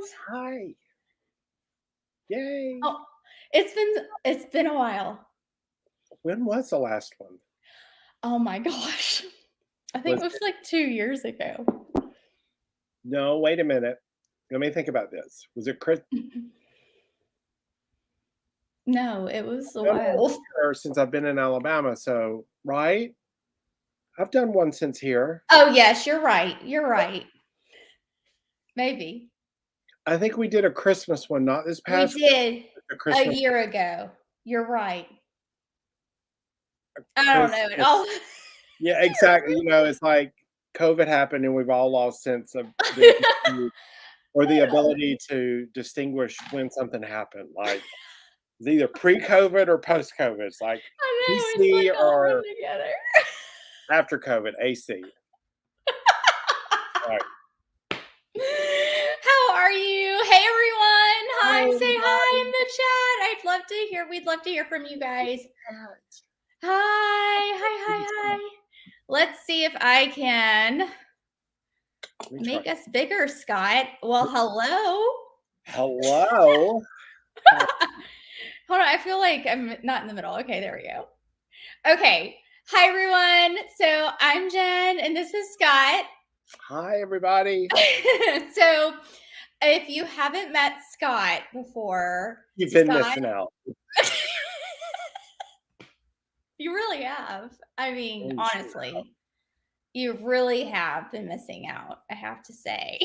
guys. Hi. Yay. Oh, it's been a while. When was the last one? Oh my gosh. I think Was it was it? like 2 years ago. No, wait a minute. Let me think about this. Was it Chris? No, it was a I've done one while. here since I've been in Alabama, so right? I've done one since here. Oh, yes, you're right. You're right. Maybe. I think we did a Christmas one, not this We past did the a Christmas. year ago. You're right. I don't know it Christmas. all. Yeah, exactly. You know, it's like COVID happened and we've all lost sense of the or the ability to distinguish when something happened. Like it's either pre-COVID or post-COVID. It's like I know, it's PC like all run or together. after COVID, AC. Right. How are you? Hey everyone. Hi, Hi, say hi in everybody. the chat. We'd love to hear from you guys. Hi. Let's see if I can Let me try. make us bigger, Scott. Well, hello. Hello. Hold on, I feel like I'm not in the middle. Okay, there we go. Okay. Hi everyone. So I'm Jen and this is Scott. Hi, everybody. So if you haven't met Scott before, You've been Scott, missing out. you really have. I mean, Oh, sure. honestly, you really have been missing out, I have to say.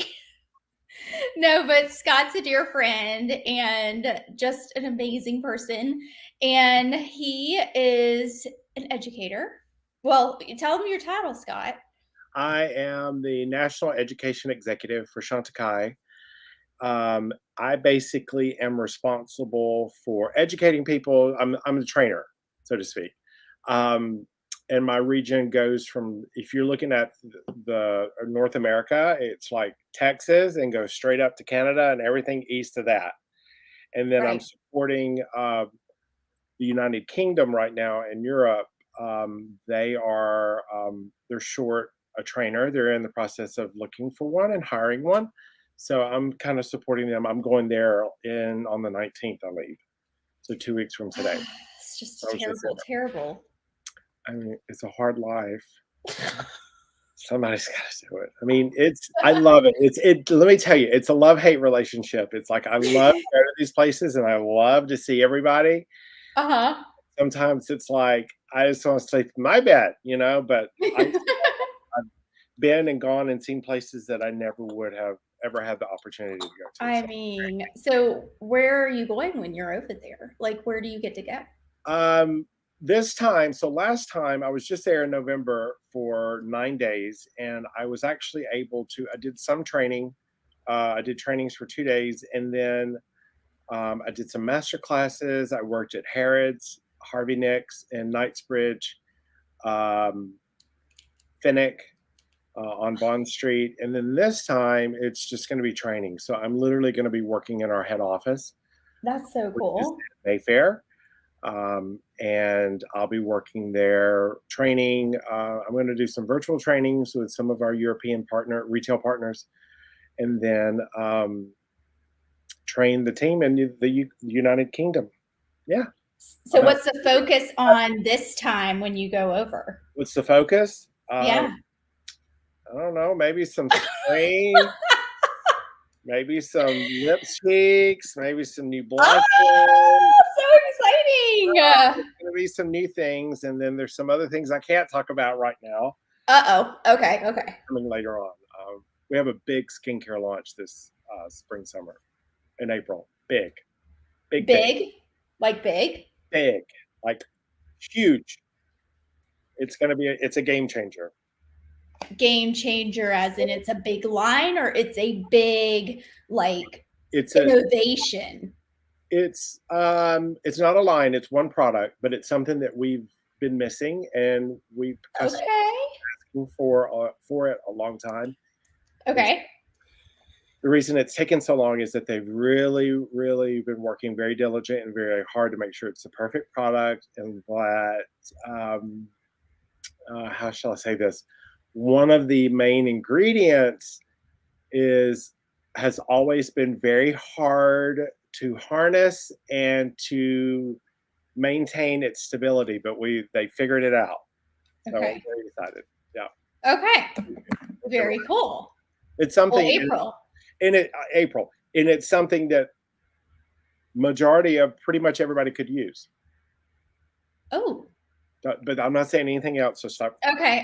No, but Scott's a dear friend and just an amazing person. And he is an educator. Well, tell them your title, Scott. I am the National Education Executive for Chantecaille. I basically am responsible for educating people. I'm the trainer, so to speak. Um, and my region goes from, if you're looking at the North America, it's like Texas and goes straight up to Canada and everything east of that. And then I'm Right. supporting the United Kingdom right now in Europe. They're short a trainer. They're in the process of looking for one and hiring one. So I'm kind of supporting them. I'm going there on the 19th, I leave. So 2 weeks from today. It's just I was just in terrible. I mean, it's a hard life. Somebody's got to do it. I mean, I love it. Let me tell you, it's a love-hate relationship. It's like I love to go to these places and I love to see everybody. Uh-huh. Sometimes it's like I just want to sleep in my bed, but I've been and gone and seen places that I never would have ever had the opportunity to go to. I mean, so where are you going when you're over there? Like, where do you get to go? Last time I was just there in November for 9 days, and I was actually I did some training. I did trainings for 2 days, and then I did some master classes. I worked at Harrods, Harvey Nicks, and Knightsbridge, Finnick, on Bond Street. And then this time it's just going to be training. So I'm literally going to be working in our head office. That's so cool. Mayfair. And I'll be working there training. I'm going to do some virtual trainings with some of our European retail partners, and then train the team in the United Kingdom. Yeah. So what's the focus on this time when you go over? What's the focus? Yeah. I don't know. Maybe some spray, maybe some lipsticks, maybe some new blushes. Oh, so exciting! There's going to be some new things, and then there's some other things I can't talk about right now. Okay. Coming later on. We have a big skincare launch this summer in April. Big. Like big? Big, like huge. It's a game changer. Game changer as in it's a big line, or it's a big it's innovation? It's not a line, it's one product, but it's something that we've been missing and we've been asking for it a long time. Okay. The reason it's taken so long is that they've really, really been working very diligent and very hard to make sure it's the perfect product, and that how shall I say this? One of the main ingredients is has always been very hard to harness and to maintain its stability, but they figured it out. So I'm Okay. very excited. Yeah. Okay. Very cool. It's Well, something April. April, and it's something that majority of pretty much everybody could use. Oh. But I'm not saying anything else, so stop. Okay.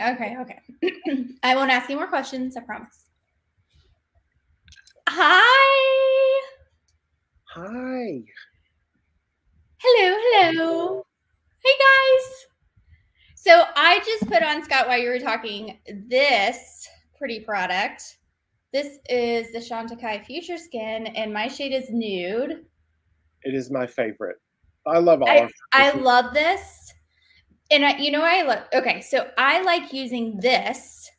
I won't ask any more questions, I promise. Hi. Hi. Hello. Hey guys. So I just put on, Scott, while you were talking, this pretty product. This is the Chantecaille Future Skin, and my shade is Nude. It is my favorite. I love all of it. I love this. And okay, so I like using this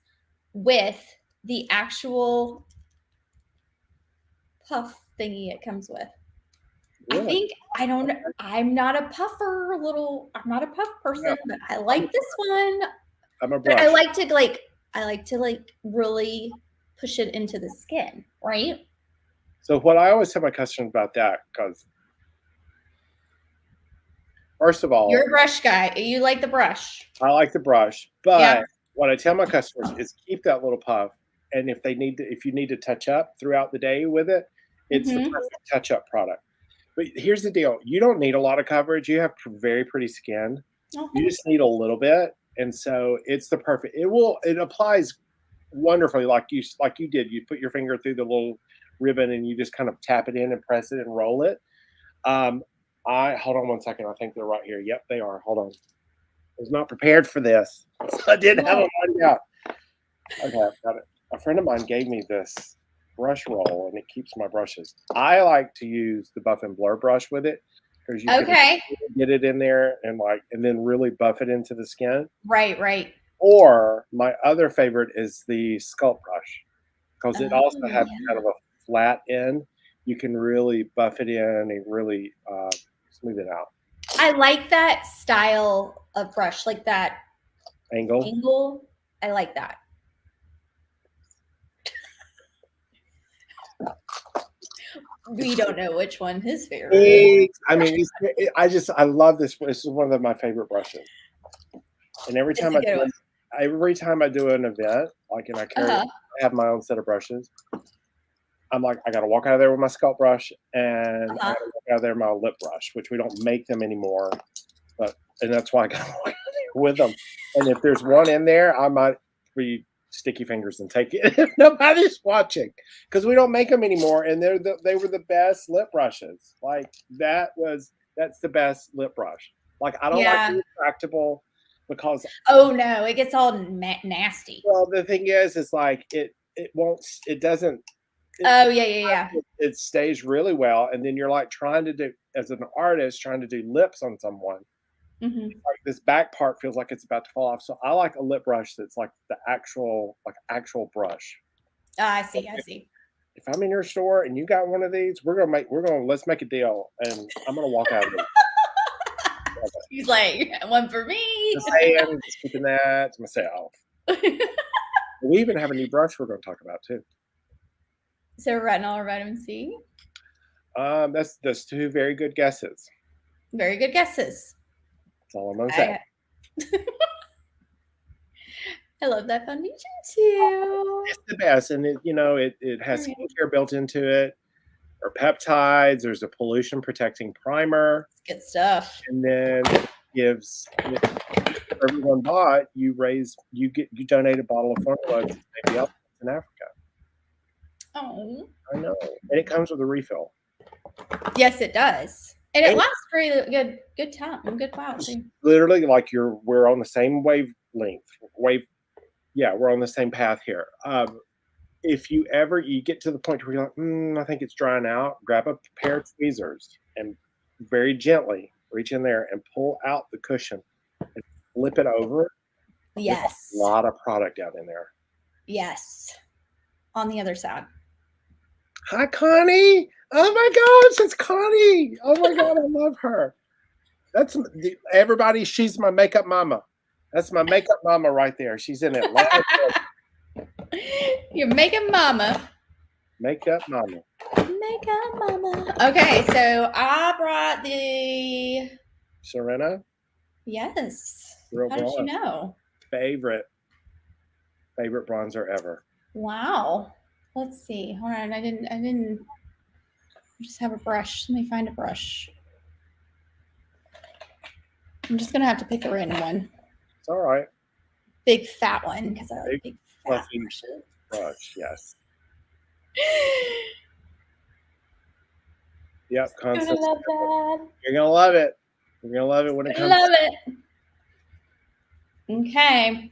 with the actual puff thingy it comes with. Really? I'm not a puff person, but I like this one. I'm a But brush. I like to really push it into the skin, right? So what I always tell my customers about that, because first of all, You're a brush guy. You like the brush. I like the brush, but Yeah. what I tell my customers is keep that little puff, and if you need to touch up throughout the day with it, it's the perfect touch-up product. But here's the deal: you don't need a lot of coverage. You have very pretty skin. You just need a little bit, and so it's the perfect. It applies wonderfully, like you did. You put your finger through the little ribbon, and you just kind of tap it in and press it and roll it. I hold on one second. I think they're right here. Yep, they are. Hold on. I was not prepared for this, so I didn't have it lined out. Okay, I've got it. A friend of mine gave me this brush roll, and it keeps my brushes. I like to use the buff and blur brush with it because you can get it in there and then really buff it into the skin. Right. Or my other favorite is the sculpt brush because it also has kind of a flat end. You can really buff it in and really smooth it out. I like that style of brush, like that angle. I like that. We don't know which one his favorite is. I mean, I love this. This is one of my favorite brushes. And every time I do an event, I have my own set of brushes. I'm like, I got to walk out of there with my sculpt brush, and I got to walk out of there with my lip brush, which we don't make them anymore. And that's why I got to walk out there with them. And if there's one in there, I might be sticky fingers and take it if nobody's watching, because we don't make them anymore. And they were the best lip brushes. That's the best lip brush. Like, I don't like the retractable because no, it gets all nasty. Well, the thing is like it doesn't. It stays really well, and then you're like trying to do, as an artist, trying to do lips on someone. Like this back part feels like it's about to fall off. So I like a lip brush that's like the actual brush. I see. If I'm in your store and you got one of these, let's make a deal, and I'm gonna walk out of it. He's like, one for me. Just saying, just keeping that to myself. We even have a new brush we're going to talk about too. So retinol or vitamin C? That's two very good guesses. Very good guesses. That's all I'm going to say. I love that foundation too. It's the best, and it has skincare built into it, or peptides. There's a pollution protecting primer. Good stuff. And then it gives everyone bought. You donate a bottle of formula to baby elephants in Africa. Oh, I know, and it comes with a refill. Yes, it does, and it lasts for a good time. Good wow. Literally, like we're on the same wavelength. We're on the same path here. If you get to the point where you're like, I think it's drying out, grab a pair of tweezers and very gently reach in there and pull out the cushion and flip it over. Yes. There's a lot of product out in there. Yes. On the other side. Hi, Connie. Oh my gosh, it's Connie. Oh my God, I love her. That's everybody. She's my makeup mama. That's my makeup mama right there. She's in Atlanta. Your makeup mama. Makeup mama. Makeup mama. Okay, so I brought the. Serena, Yes. real How did you bronze. know? Favorite bronzer ever. Wow. Let's see. Hold on. I didn't. I just have a brush. Let me find a brush. I'm just gonna have to pick a random one. It's all right. Big fat one because I like Big big fat fluffy brushes. brush. Yes. Yep. Gonna Concept. love that. You're gonna love it. You're gonna love it when it comes. Love it. Okay.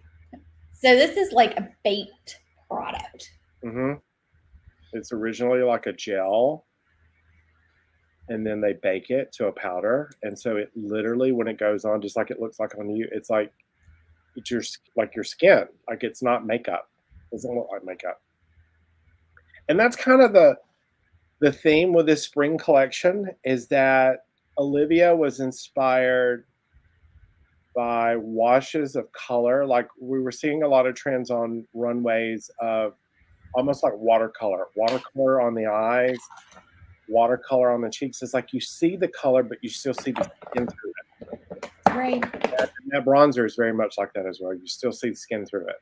So this is like a baked product. Mm-hmm. It's originally like a gel, and then they bake it to a powder, and so it literally, when it goes on, just like it looks like on you, it's like it's your skin. Like it's not makeup. It doesn't look like makeup. And that's kind of the theme with this spring collection is that Olivia was inspired by washes of color. Like we were seeing a lot of trends on runways of almost like watercolor on the eyes, watercolor on the cheeks. It's like you see the color, but you still see the skin through it. Right. And that bronzer is very much like that as well. You still see the skin through it.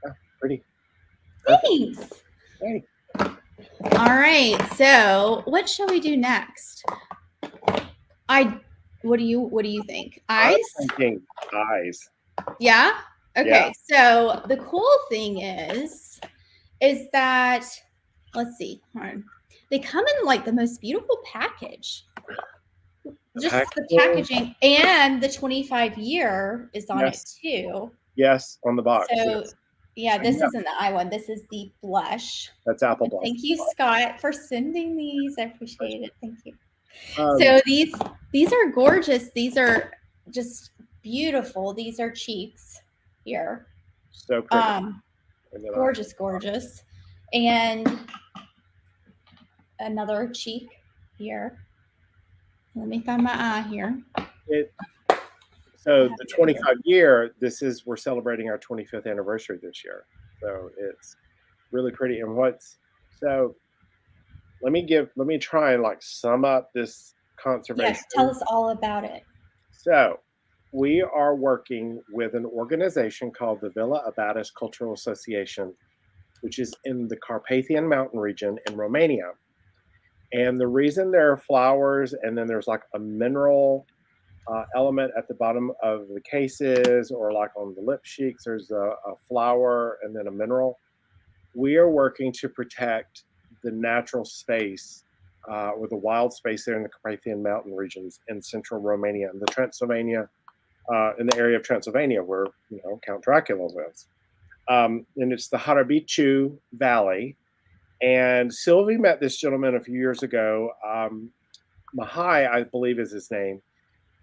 Yeah, pretty. Thanks. Hey. All right. So what shall we do next? What do you think? Eyes? I'm thinking eyes. Yeah? Okay. Yeah. So the cool thing is that let's see. Hold on. They come in like the most beautiful package. The packaging and the 25-year is on it too. Yes, on the box. So yes. yeah, this isn't the eye one. This is the blush. That's apple blush. Thank you, Scott, for sending these. I appreciate it. Thank you. So these are gorgeous. These are just beautiful. These are cheeks here. So pretty. Gorgeous, gorgeous. And another cheek here. Let me find my eye here. So the 25-year, we're celebrating our 25th anniversary this year. So it's really pretty. And so let me try and like sum up this conservation. Yes, tell us all about it. So we are working with an organization called the Villa Abatis Cultural Association, which is in the Carpathian Mountain region in Romania. And the reason there are flowers and then there's like a mineral element at the bottom of the cases, or like on the lip cheeks, there's a flower and then a mineral. We are working to protect the natural space or the wild space there in the Carpathian Mountain regions in central Romania and the Transylvania, in the area of Transylvania where Count Dracula lives. And it's the Harabiciu Valley. And Sylvie met this gentleman a few years ago. Mihai, I believe is his name.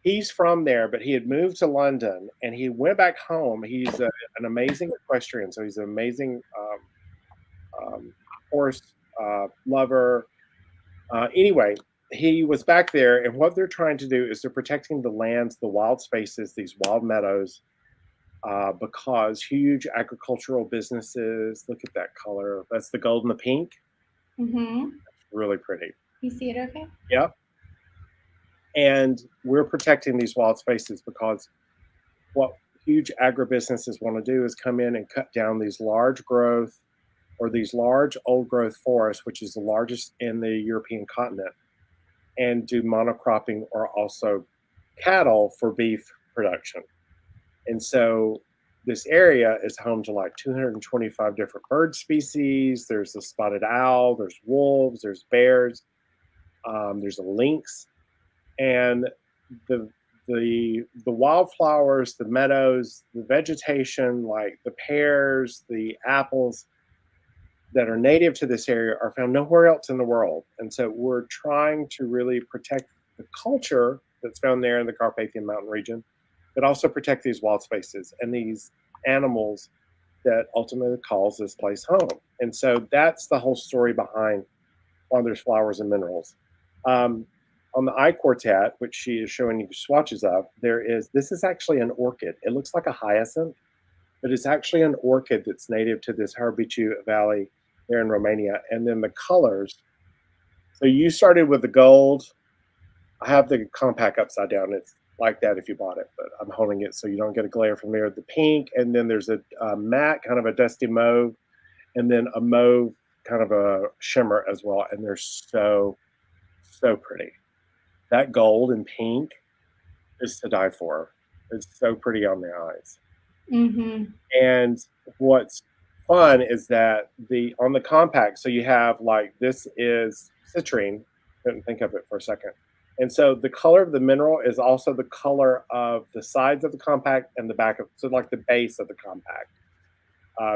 He's from there, but he had moved to London and he went back home. He's an amazing equestrian. So he's an amazing horse lover. Anyway, he was back there, and what they're trying to do is they're protecting the lands, the wild spaces, these wild meadows, because huge agricultural businesses, look at that color. That's the gold and the pink. Mm-hmm. Really pretty. You see it okay? Yep. And we're protecting these wild spaces because what huge agribusinesses want to do is come in and cut down these large growth or these large old growth forests, which is the largest in the European continent, and do monocropping or also cattle for beef production. And so this area is home to like 225 different bird species. There's the spotted owl, there's wolves, there's bears, there's a lynx, and the wildflowers, the meadows, the vegetation, like the pears, the apples that are native to this area are found nowhere else in the world. And so we're trying to really protect the culture that's found there in the Carpathian Mountain region, but also protect these wild spaces and these animals that ultimately calls this place home. And so that's the whole story behind why there's flowers and minerals. On the eye quartet, which she is showing you swatches of, this is actually an orchid. It looks like a hyacinth, but it's actually an orchid that's native to this Harabiciu Valley. They're in Romania. And then the colors. So you started with the gold. I have the compact upside down. It's like that if you bought it, but I'm holding it so you don't get a glare from there. The pink, and then there's a matte, kind of a dusty mauve, and then a mauve, kind of a shimmer as well. And they're so pretty. That gold and pink is to die for. It's so pretty on the eyes. Mm-hmm. And what's fun is that the on the compact, so you have like this is citrine. Couldn't think of it for a second. And so the color of the mineral is also the color of the sides of the compact and the back of, so like the base of the compact.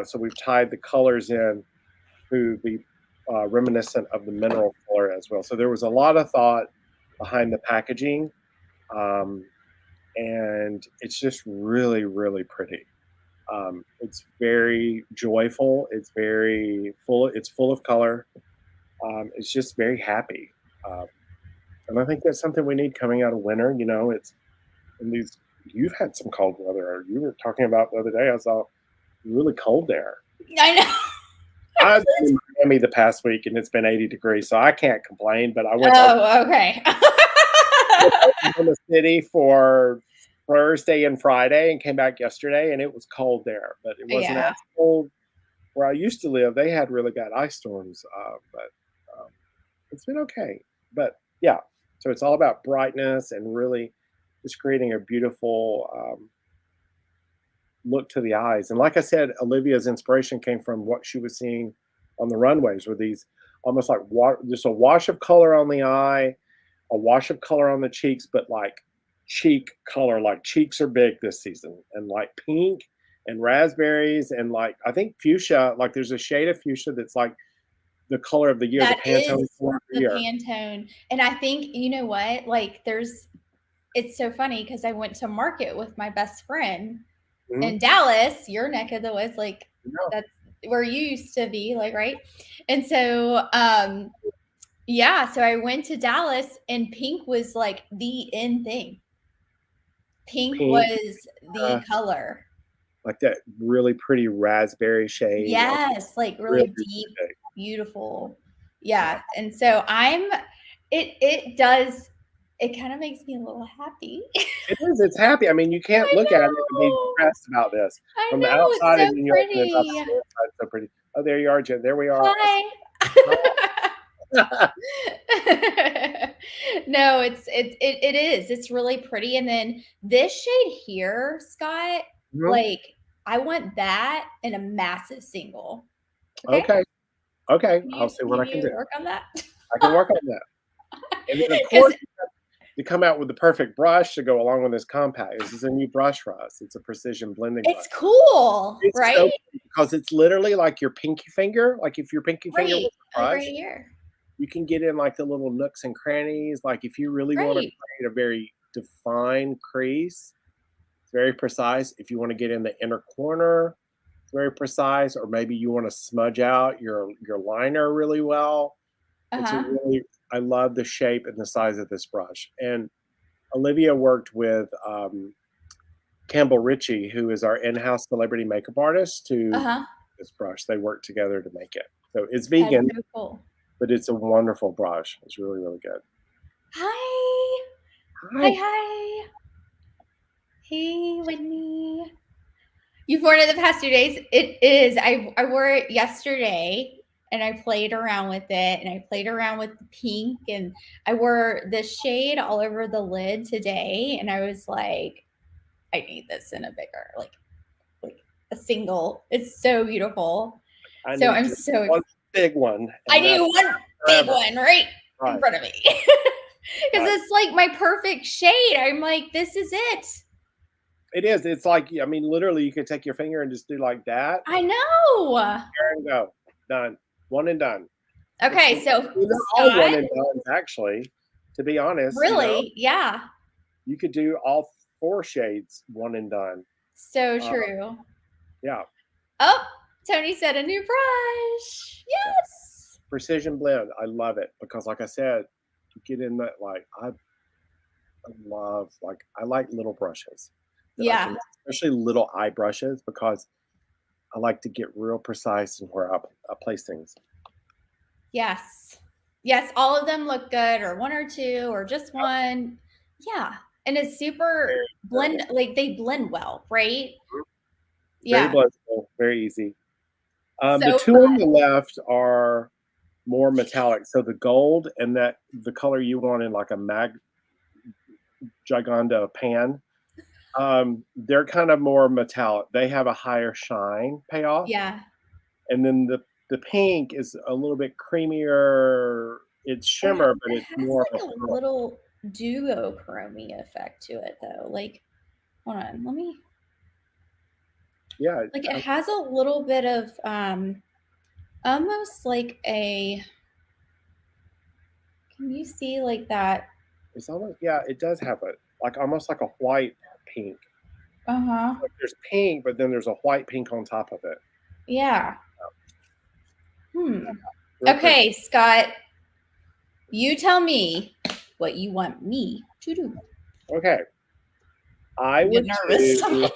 So we've tied the colors in to be reminiscent of the mineral color as well. So there was a lot of thought behind the packaging, um, and it's just really, really pretty. It's very joyful. It's very full. It's full of color. It's just very happy, um, and I think that's something we need coming out of winter. You know, it's in these. You've had some cold weather, or you were talking about the other day. I saw really cold there. I know. I've been in Miami the past week, and it's been 80 degrees, so I can't complain. But I went to Oh, okay. Oklahoma City for Thursday and Friday, and came back yesterday, and it was cold there, but it wasn't Yeah. as cold where I used to live. They had really bad ice storms, but um, it's been okay. But yeah, so it's all about brightness and really just creating a beautiful look to the eyes. And like I said, Olivia's inspiration came from what she was seeing on the runways, with these almost like just a wash of color on the eye, a wash of color on the cheeks, but like cheek color, like cheeks are big this season, and like pink and raspberries, and like I think fuchsia, like there's a shade of fuchsia that's like the color of the year, the That Pantone is color of the the year. Pantone. And I think, you know what? Like, it's so funny because I went to market with my best friend Mhm. in Dallas, your neck of the woods, like Yeah, that's where you used to be, like, right? And so, yeah, so I went to Dallas and pink was like the in thing. Pink pink, was uh, the color. like that really pretty raspberry shade, like Yes, like really really beautiful deep, shade. beautiful. Yeah. Yeah, and so it does, it kind of makes me a little happy. It is, it's happy. I mean, you can't I look at it and be know. depressed about this. I From the know, it's outside, so and then you open it up, pretty. and the inside is so pretty. Oh, there you are, Jen. There we are. Hi. Hi. No, it is. It's really pretty. And then this shade here, Scott, Mhm. like I want that in a massive single. Okay? Okay. Okay. Can I'll you see can what I can you do. work on that? I can work on that. And then, of Because course, you come out with the perfect brush to go along with this compact. This is a new brush for us. It's a precision blending brush. it's cool, It's right? so cool because it's literally like your pinky finger. Like if your pinky finger Right. was a Like right brush, here. you can get in like the little nooks and crannies. Like if you really want to Right. create a very defined crease, it's very precise. If you want to get in the inner corner, it's very precise. Or maybe you want to smudge out your liner really well. It's a Uh-huh. really, I love the shape and the size of this brush. And Olivia worked with Campbell Ritchie, who is our in-house celebrity makeup artist, to Uh-huh. this brush. They worked together to make it. So it's That's vegan, so cool. but it's a wonderful brush. It's really, really good. Hi. Hi, Hi. hi. Hey, Whitney. You've worn it the past 2 days? It is. I wore it yesterday and I played around with it and I played around with the pink and I wore this shade all over the lid today and I was like, I need this in a bigger, like a single. It's so beautiful. I So need I'm just so one big one, I and need that's one big forever. one right in Right, front of me. Because right. it's like my perfect shade. I'm like, this is it. It is. It's like, I mean, literally, you could take your finger and just do like that. I know. There and go. Done. One and done. It's Okay, so they're all one Scott, and dones, actually. To be honest, really, yeah, you could do all 4 shades one and done. so Uh, true. yeah, Oh, Tony said a new brush. yeah. Yes. Precision blend. I love it because, like I said, you get in that, like, I love, like, I like little brushes that I Yeah. can, especially little eye brushes, because I like to get real precise in where I place things. Yes. Yes, all of them look good, or one or two, or just one. Yeah. And it's super blend, like they blend well, right? Very Yeah. blendable, very easy. The So two on the left are more metallic. So the gold and the color you want in like a Giganda pan, they're kind of more metallic. They have a higher shine payoff. yeah. And then the pink is a little bit creamier. It's shimmer, but It it's has more of like a a pearl. little duochrome effect to it though. Like, hold on, let me, Yeah, like it has a little bit of almost like a, can you see like that? it's almost, yeah, it does have a like almost like a white pink. Uh-huh. Like there's pink, but then there's a white pink on top of it. Yeah. Real pretty. Okay, Scott, you tell me what you want me to do. Okay, I I'm would getting nervous. do.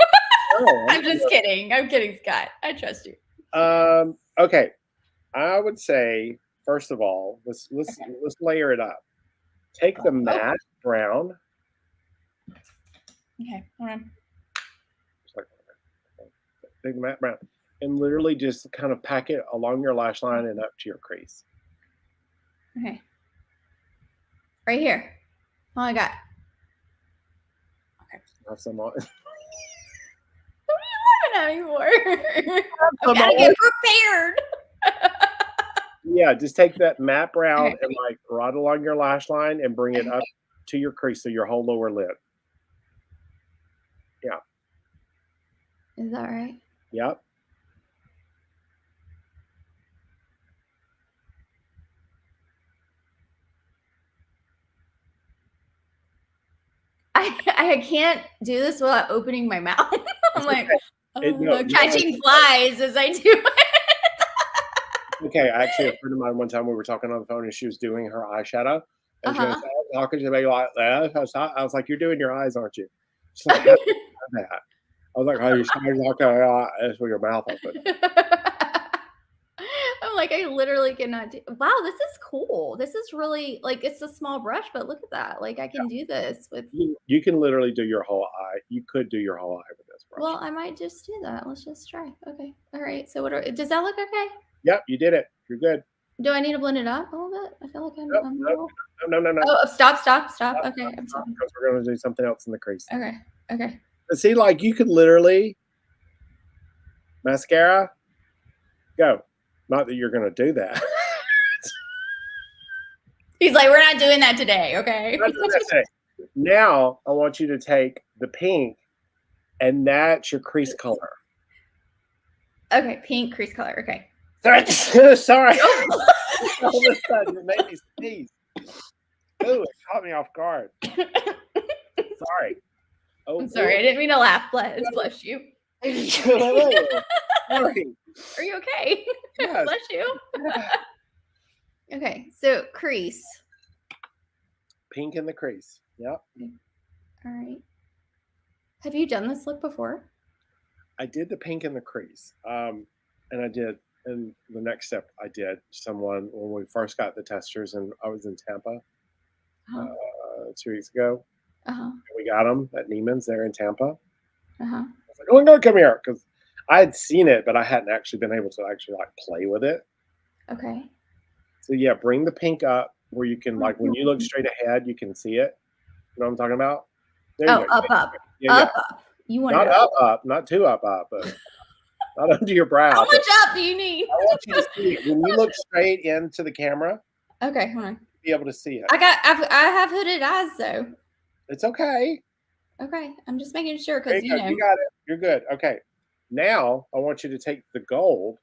Oh, I'm just kidding. I'm kidding, Scott. I trust you. Okay, I would say first of all, let's layer it up. Take the matte brown. Okay, hold on. Take the matte brown, and literally just kind of pack it along your lash line and up to your crease. Okay. Right here. Oh, I got. Okay. Have some on. What are you laughing at me for? I gotta get prepared. Yeah, just take that matte brown Okay. and like right along your lash line and bring it up to your crease, so your whole lower lid. Yeah. Is that right? Yep. I can't do this without opening my mouth. I'm like, catching flies as I do it. Okay, actually, a friend of mine one time we were talking on the phone and she was doing her eyeshadow, and she was talking to me like that. I was like, "You're doing your eyes, aren't you?" She's like, "How do you do that?" I was like, "Oh, you're starting to talk with your mouth open." I'm like, I literally cannot do. Wow, this is cool. This is really like it's a small brush, but look at that. Like I can do this with. You can literally do your whole eye. You could do your whole eye with this brush. Well, I might just do that. Let's just try. Okay. All right. So does that look okay? Yep, you did it. You're good. Do I need to blend it up a little bit? I feel like I'm a little. No. Oh, stop. Okay. I'm sorry. Because we're going to do something else in the crease. Okay. But see, like you could literally mascara, go. Not that you're going to do that. He's like, we're not doing that today. Okay. Now I want you to take the pink and match your crease color. Okay, pink crease color. Okay. Sorry. All of a sudden, it made me sneeze. Ooh, it caught me off guard. Sorry. Oh, I'm sorry. I didn't mean to laugh. Bless you. Sorry. Are you okay? Yes. Bless you. Okay, so crease. Pink in the crease. Yep. All right. Have you done this look before? I did the pink in the crease. And I did, and the next step I did someone when we first got the testers, and I was in Tampa 2 weeks ago. We got them at Neiman's there in Tampa. I was like, "Oh no, come here!" Because I had seen it, but I hadn't actually been able to actually like play with it. Okay. So yeah, bring the pink up where you can like when you look straight ahead, you can see it. You know what I'm talking about? There you go. Up. Yeah, up. You want not up, not too up, but not under your brow. How much up do you need? I want you to see it. When you look straight into the camera. Okay, hold on. Be able to see it. I have hooded eyes though. It's okay. Okay, I'm just making sure because you know. You got it. You're good. Okay. Now I want you to take the gold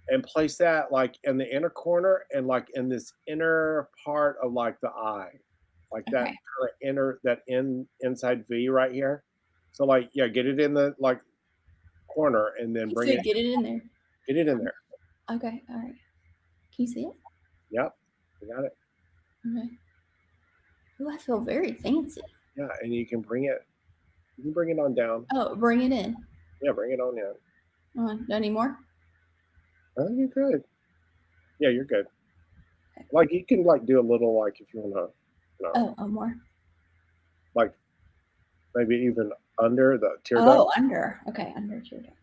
and place that like in the inner corner and like in this inner part of like the eye, like that kind of inside V right here. So like get it in the like corner and then bring it. Get it in there. Get it in there. Okay. All right. Can you see it? Yep. You got it. Okay. Oh, I feel very fancy. Yeah, and you can bring it. You can bring it on down. Oh, bring it in. Yeah, bring it on in. Any more? I think you're good. Yeah, you're good. Like you can like do a little like if you want to, Oh, more. like maybe even under the tear duct. Oh, under. Okay, under tear duct.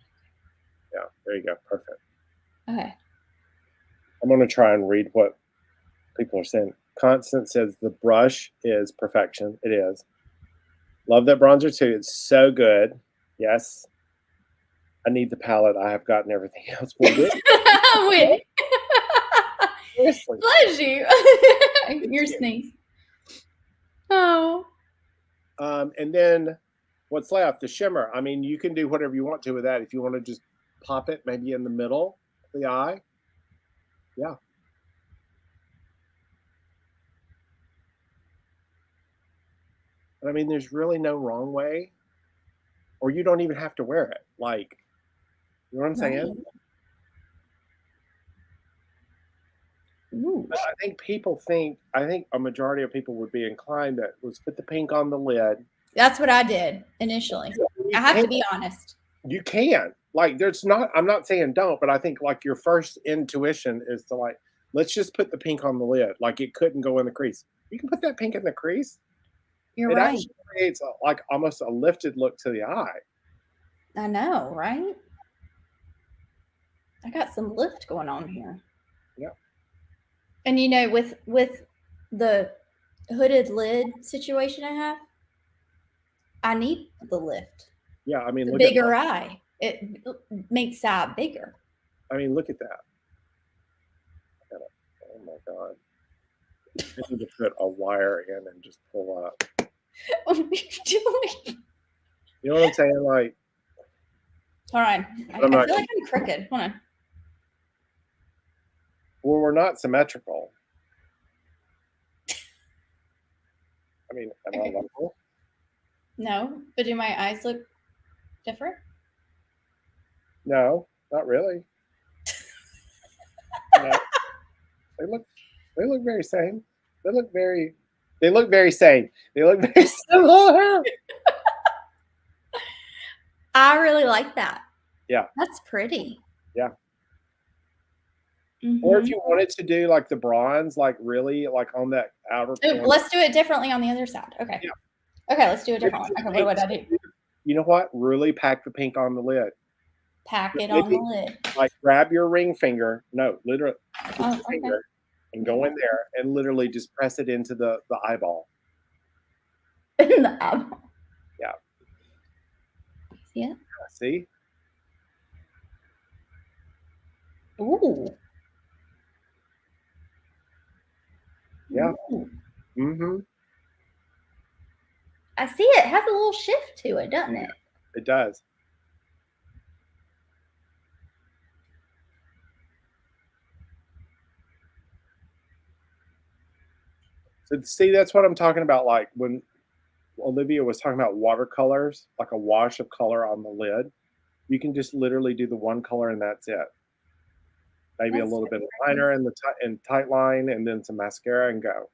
Yeah, there you go. Perfect. Okay. I'm gonna try and read what people are saying. Constant says the brush is perfection. It is. Love that bronzer too. It's so good. Yes. I need the palette. I have gotten everything else. Well, good. Wait. Seriously. Bless you. Your sneeze. Oh. And then what's left? The shimmer. I mean, you can do whatever you want to with that. If you want to just pop it maybe in the middle of the eye. Yeah. I mean, there's really no wrong way, or you don't even have to wear it. Like, you know what I'm saying? Ooh. But I think a majority of people would be inclined that was put the pink on the lid. That's what I did initially. I have to be honest. You can. Like, I'm not saying don't, but I think like your first intuition is to like, let's just put the pink on the lid. Like, it couldn't go in the crease. You can put that pink in the crease. You're It right. actually creates like almost a lifted look to the eye. I know, right? I got some lift going on here. Yeah. And with the hooded lid situation I have, I need the lift. Yeah, I mean, The look bigger eye. It makes the eye bigger. I mean, look at that. Oh my god. I need to put a wire in and just pull up. What are you doing? You know what I'm saying? Like, Hold on. I feel like I'm crooked. Hold on. well, we're not symmetrical. I mean, am I level? No, but do my eyes look different? No, not really. No. They look very same. They look very same. They look very similar. I really like that. Yeah. That's pretty. Yeah. Mm-hmm. Or if you wanted to do like the bronze, like really like on that outer corner. Let's do it differently on the other side. Okay. Yeah. Okay, let's do a different one. Okay, what would I do? You know what? Really pack the pink on the lid. Pack it on the lid. Like grab your ring finger. No, literally Oh, finger and go in there and literally just press it into the eyeball. In the eyeball. Yeah. See it? See? Ooh. Yeah. Ooh. Mm-hmm. I see it. It has a little shift to it, doesn't it? It does. So see, that's what I'm talking about. Like when Olivia was talking about watercolors, like a wash of color on the lid, you can just literally do the one color and that's it. Maybe a little bit of liner in the tight line, and then some mascara and go.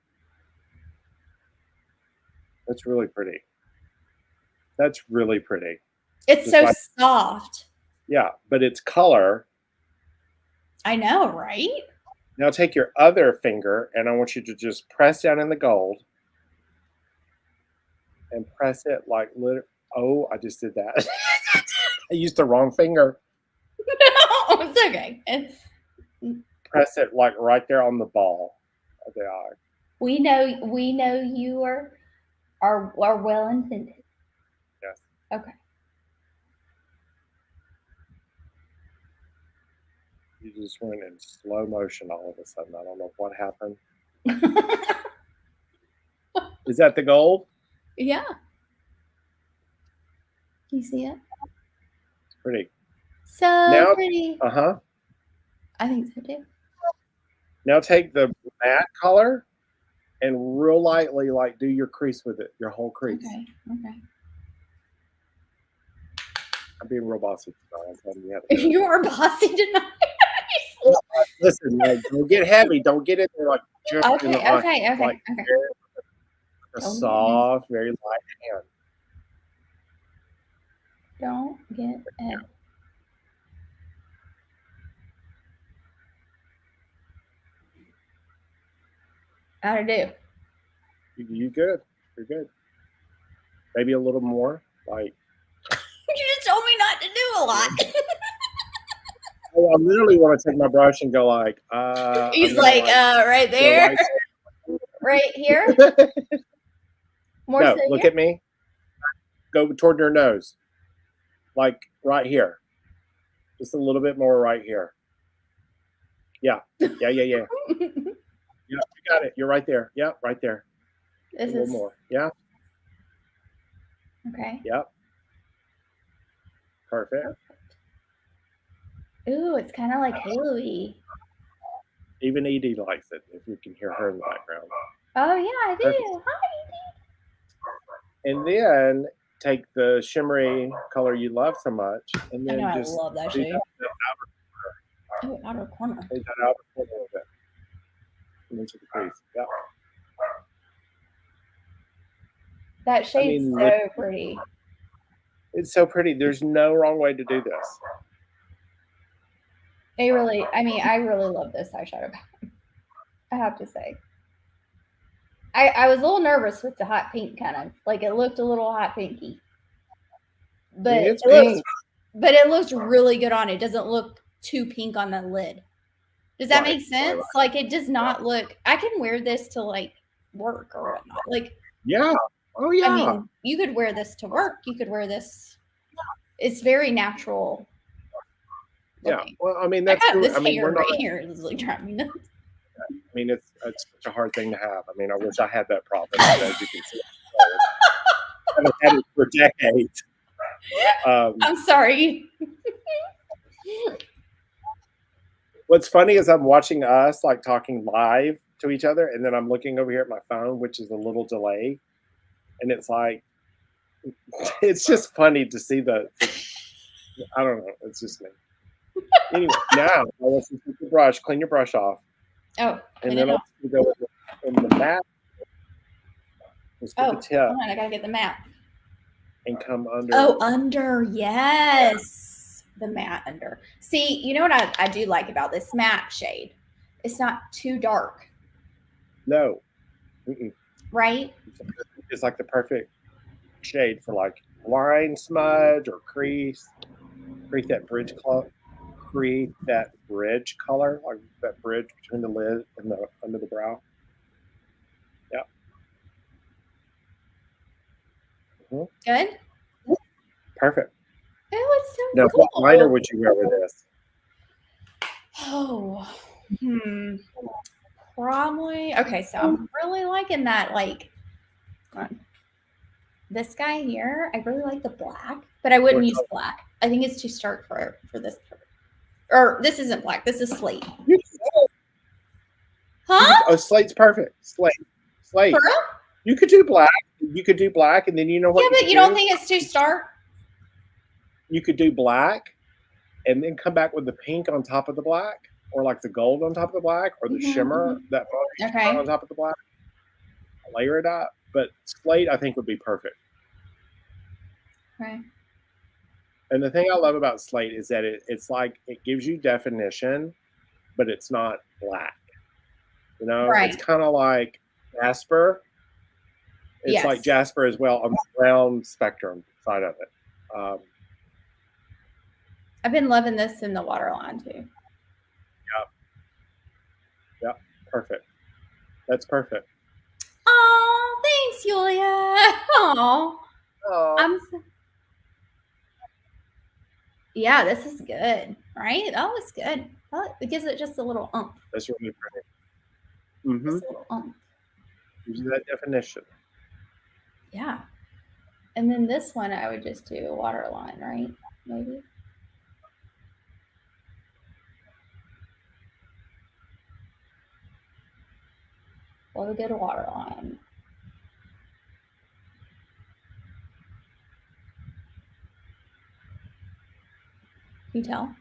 That's really pretty. That's really pretty. It's Just so like, soft. yeah, but it's color. I know, right? Now take your other finger, and I want you to just press down in the gold, and press it like oh, I just did that. I used the wrong finger. No, it's okay. Press it like right there on the ball of the eye. We know you are well intended. Yes. Okay. You just went in slow motion all of a sudden. I don't know what happened. Is that the gold? Yeah. You see it? It's pretty. So pretty. Uh-huh. I think so too. Now take the matte color and real lightly like do your crease with it, your whole crease. Okay. Okay. I'm being real bossy tonight. I'm telling you how to do it. You are bossy tonight. Listen, like, don't get heavy. Don't get in there like just in the eye. Okay. Like, a soft, very light hand. Don't get heavy. How'd I do? You good. You're good. Maybe a little more. Like, You just told me not to do a lot. I literally want to take my brush and go like, He's I'm gonna like, like right go there, right. right here, more so No, look here. at me. Go toward your nose, like right here. Just a little bit more right here. Yeah, yeah. Yeah, you got it. You're right there. Yep, right there. A This little is more. Yeah, okay. yep. Perfect. Ooh, it's kind of like halo-y. Even Edie likes it. If you can hear her in the background. Oh yeah, I Perfect. do. Hi. And then take the shimmery color you love so much, and I know, then I just love that do shade. that Oh, outer corner. outer corner of it and into the crease. Yep. That I shade's mean, so pretty. it's so pretty. There's no wrong way to do this. I really love this eyeshadow palette, I have to say. I was a little nervous with the hot pink kind of. Like it looked a little hot pinky. I mean, But it's pink. it looks really good on it. It doesn't look too pink on the lid. Does that make sense? Right. Like it does not look I can wear this to like work or whatnot. Like Yeah. Oh yeah. I mean, you could wear this to work. You could wear this. It's very natural. Yeah. Looking. Well, I mean, I that's got true. this I mean, hair we're not. right here is like driving me nuts. I mean, it's such a hard thing to have. I mean, I wish I had that problem. As you can see, I've had it for decades. I'm sorry. What's funny is I'm watching us like talking live to each other, and then I'm looking over here at my phone, which is a little delay, and it's like it's just funny to see the I don't know. It's just me. Anyway, now let's take the brush, clean your brush off, Oh, and then let's go in the matte. Let's get the tip. Hold on, I gotta get the matte. And come under. Oh, under, yes. The matte under. See, you know what I do like about this matte shade? It's not too dark. No. Right? It's like the perfect shade for like line smudge or crease. Create that bridge color. Create that bridge color, like that bridge between the lid and the under the brow. Yep. Good. Perfect. Oh, it's so now, cool. what liner would you wear with this? Oh, probably. Okay, so I'm really liking that. Like, this guy here, I really like the black, but I wouldn't use black. I think it's too stark for this. Or this isn't black. This is slate. Huh? Oh, slate's perfect. Slate. For real? You could do black. You could do black, and then you know what? Yeah, but you don't think it's too stark? You could do black, and then come back with the pink on top of the black, or like the gold on top of the black, or the shimmer that on top of the black. Layer it up, but slate I think would be perfect. Right. And the thing I love about slate is that it's like it gives you definition, but it's not black. You know, right. It's kind of like Jasper. It's like Jasper as well on the brown spectrum side of it. I've been loving this in the waterline too. Yep. Perfect. That's perfect. Oh, thanks, Julia. Oh. Yeah, this is good, right? Oh, it's good. Oh, it gives it just a little umph. That's really pretty. Just a little umph. Gives you that definition. Yeah. And then this one, I would just do a waterline, right? Maybe. We'll get a waterline. Can you tell?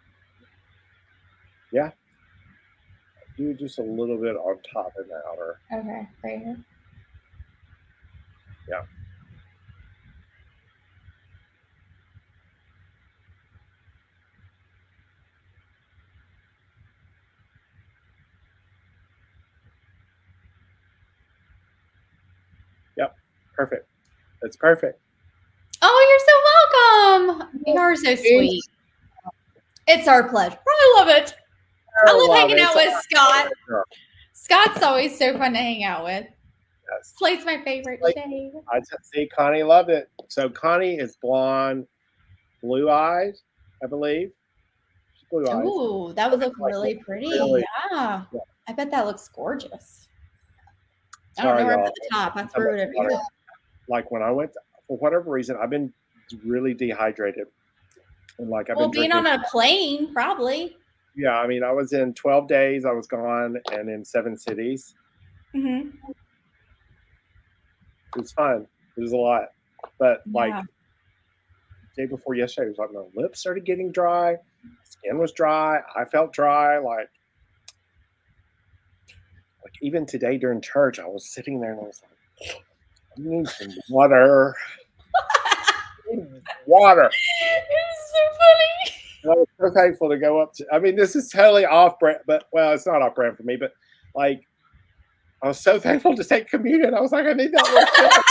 Yeah. Do just a little bit on top and the outer. Okay, right here. Yeah. Perfect. That's perfect. Oh, you're so welcome. You are so sweet. It's our pleasure. I love it. I love hanging out with Scott. Scott's always so fun to hang out with. Yes. Slate's my favorite shade. I see Connie loved it. So Connie is blonde, blue eyes, I believe. Blue eyes. Ooh, that would look really pretty. Really, yeah. I bet that looks gorgeous. I don't sorry, know where I'm y'all. at the top. I threw it over here. Like when I went, for whatever reason, I've been really dehydrated. And like I've been being on a plane, probably. Yeah, I mean, I was in 12 days. I was gone and in 7 cities. Mm-hmm. It was fun. It was a lot. But like Yeah. the day before yesterday, it was like my lips started getting dry. Skin was dry. I felt dry. Like even today during church, I was sitting there and I was like, I need some water. Water. It's so funny. And I was so thankful to go up to. I mean, this is totally off brand, but well, it's not off brand for me. But like, I was so thankful to take communion. I was like, I need that.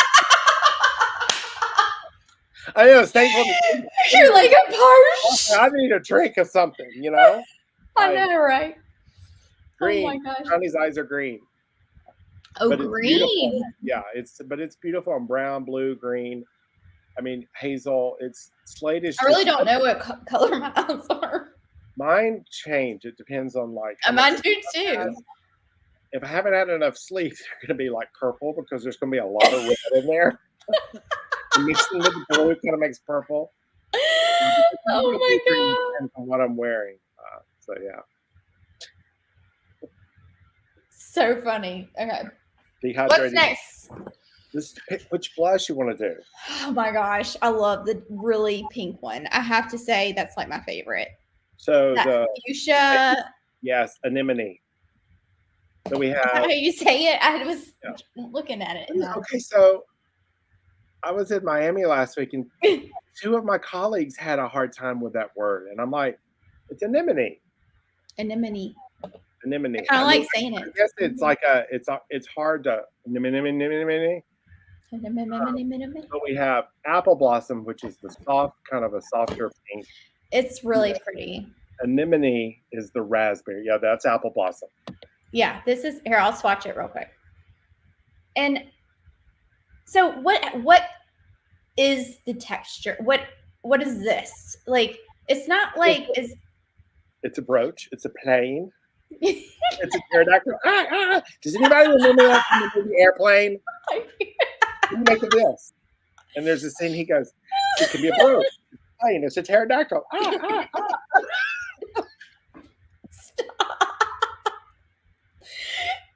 I was thankful. You're like a parch. I need a drink of something, you know. I know, right? Green. Oh my gosh. Connie's eyes are green. Oh, but green. Yeah, it's beautiful on brown, blue, green. I mean, hazel. It's Slate is. I really don't know what color my eyes are. Mine change. It depends on like. Mine do too. If I haven't had enough sleep, they're going to be like purple because there's going to be a lot of red in there. Mixing with the blue kind of makes purple. Oh my god! On what I'm wearing. So yeah. So funny. Okay. Dehydrated. What's next? Which blush you want to do? Oh my gosh, I love the really pink one. I have to say that's like my favorite. So that fuchsia. Yes, anemone. So we have. Is that how you say it? I was looking at it. Okay, so I was in Miami last week, and 2 of my colleagues had a hard time with that word, and I'm like, it's anemone. Anemone. Anemone. I kind of like saying it. I guess it's like it's hard to anemone. But we have apple blossom, which is the soft, kind of a softer pink. It's really pretty. Anemone is the raspberry. Yeah, that's apple blossom. Yeah, this is here. I'll swatch it real quick. And so, what is the texture? What is this? Like, it's not like it's a brooch. It's a plane. It's a pterodactyl. Does anybody remember that from the movie Airplane? You make a this. And there's a scene he goes, it can be a brooch. It's a plane. It's a pterodactyl. Stop.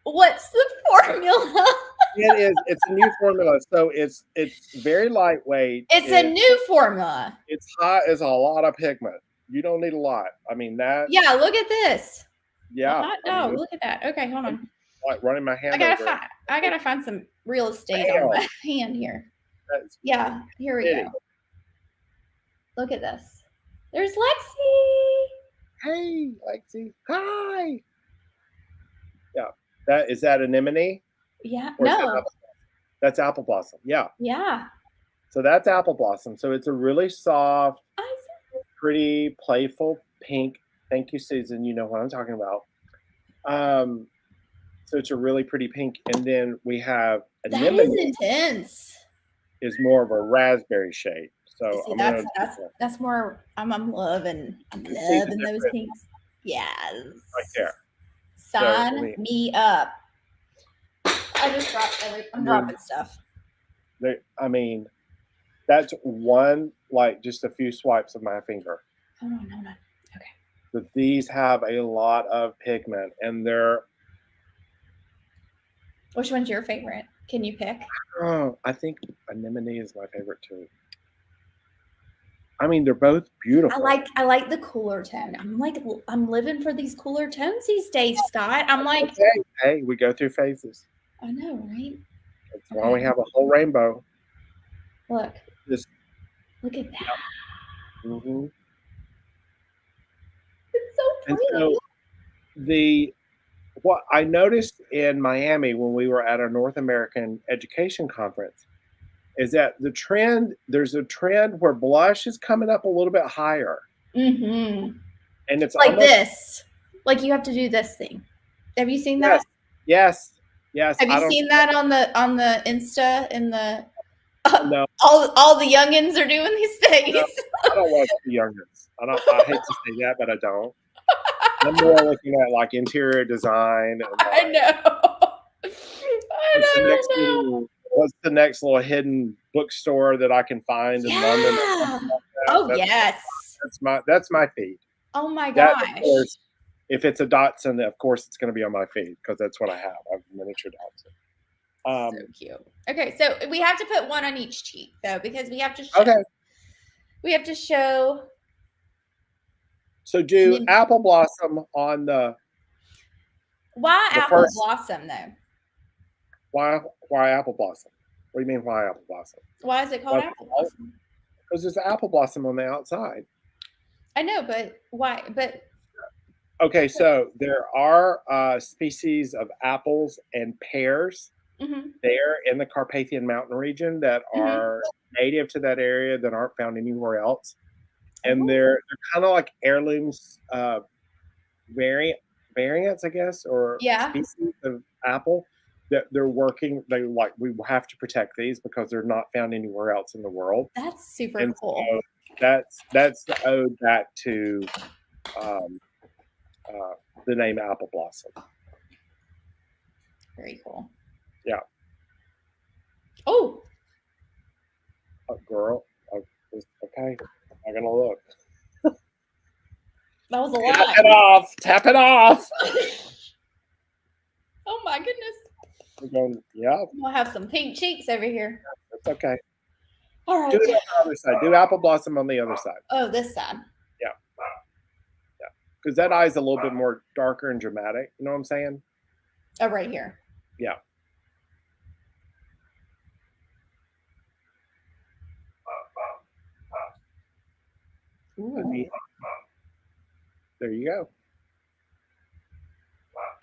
What's the formula? It's a new formula. So it's very lightweight. It's a new formula. It's hot as a lot of pigment. You don't need a lot. I mean that. Yeah, look at this. Yeah. No, look at that. Okay, hold on. Like running my hand. I gotta find some real estate on my hand here. Yeah, here we go. Look at this. There's Lexi. Hey, Lexi. Hi. Yeah. Is that anemone? Yeah. No. That's apple blossom. Yeah. Yeah. So that's apple blossom. So it's a really soft, pretty, playful pink. Thank you, Susan. You know what I'm talking about. So it's a really pretty pink. And then we have anemone. That is intense. Is more of a raspberry shade. So see, that's more. I'm loving those pinks. Yes. Right there. Sign me up. I just dropped I'm dropping stuff. I mean, that's one, like just a few swipes of my finger. Hold on. Okay. But these have a lot of pigment, and they're. Which one's your favorite? Can you pick? Oh, I think anemone is my favorite too. I mean, they're both beautiful. I like the cooler tone. I'm living for these cooler tones these days, Scott. I'm like, hey, we go through phases. I know, right? That's why we have a whole rainbow. Look. Look at that. Yeah. Mm-hmm. It's so pretty. And so what I noticed in Miami when we were at our North American Education Conference is that there's a trend where blush is coming up a little bit higher. Mm-hmm. And it's Like almost this. Like you have to do this thing. Have you seen yes, that? yes. Have I you don't seen that on the Insta and the know. all the youngins are doing these No, days? I don't watch the youngins. I hate to say that, but I don't. I'm more looking at like interior design and I like know. what's the I next don't know. little hidden bookstore that I can find in London or Yeah. something like that. Oh yes. That's my feed. Oh my That of gosh. course, if it's a Dotson, of course it's going to be on my feed because that's what I have. I have a miniature Dotson. So cute. Okay, so we have to put one on each cheek though, because Okay. we have to show. So do apple blossom on Why the apple first. blossom though? Why apple blossom? What do you mean why apple blossom? Why is it called apple blossom? Because there's apple blossom on the outside. I know, but why? But Okay, so there are species of apples and pears there in the Carpathian Mountain region that are native to that area that aren't found anywhere else, and they're kind of like heirlooms, variants, I guess, or yeah, species of apple that they're working. They like we have to protect these because they're not found anywhere else in the world, that's super and cool. so that's the ode back to um, the name apple blossom. Very cool. Yeah. Oh, Girl. Okay. I'm not gonna look. that was a lot. Tap it off. Tap it off. Oh my goodness. We're going, yeah. We'll have some pink cheeks over here. That's okay. All right. Do it on the other side. Do apple blossom on the other side. Oh, this side. Yeah. Yeah. Because that eye is a little bit more darker and dramatic. You know what I'm saying? Oh, right here. Yeah. Ooh, There you go.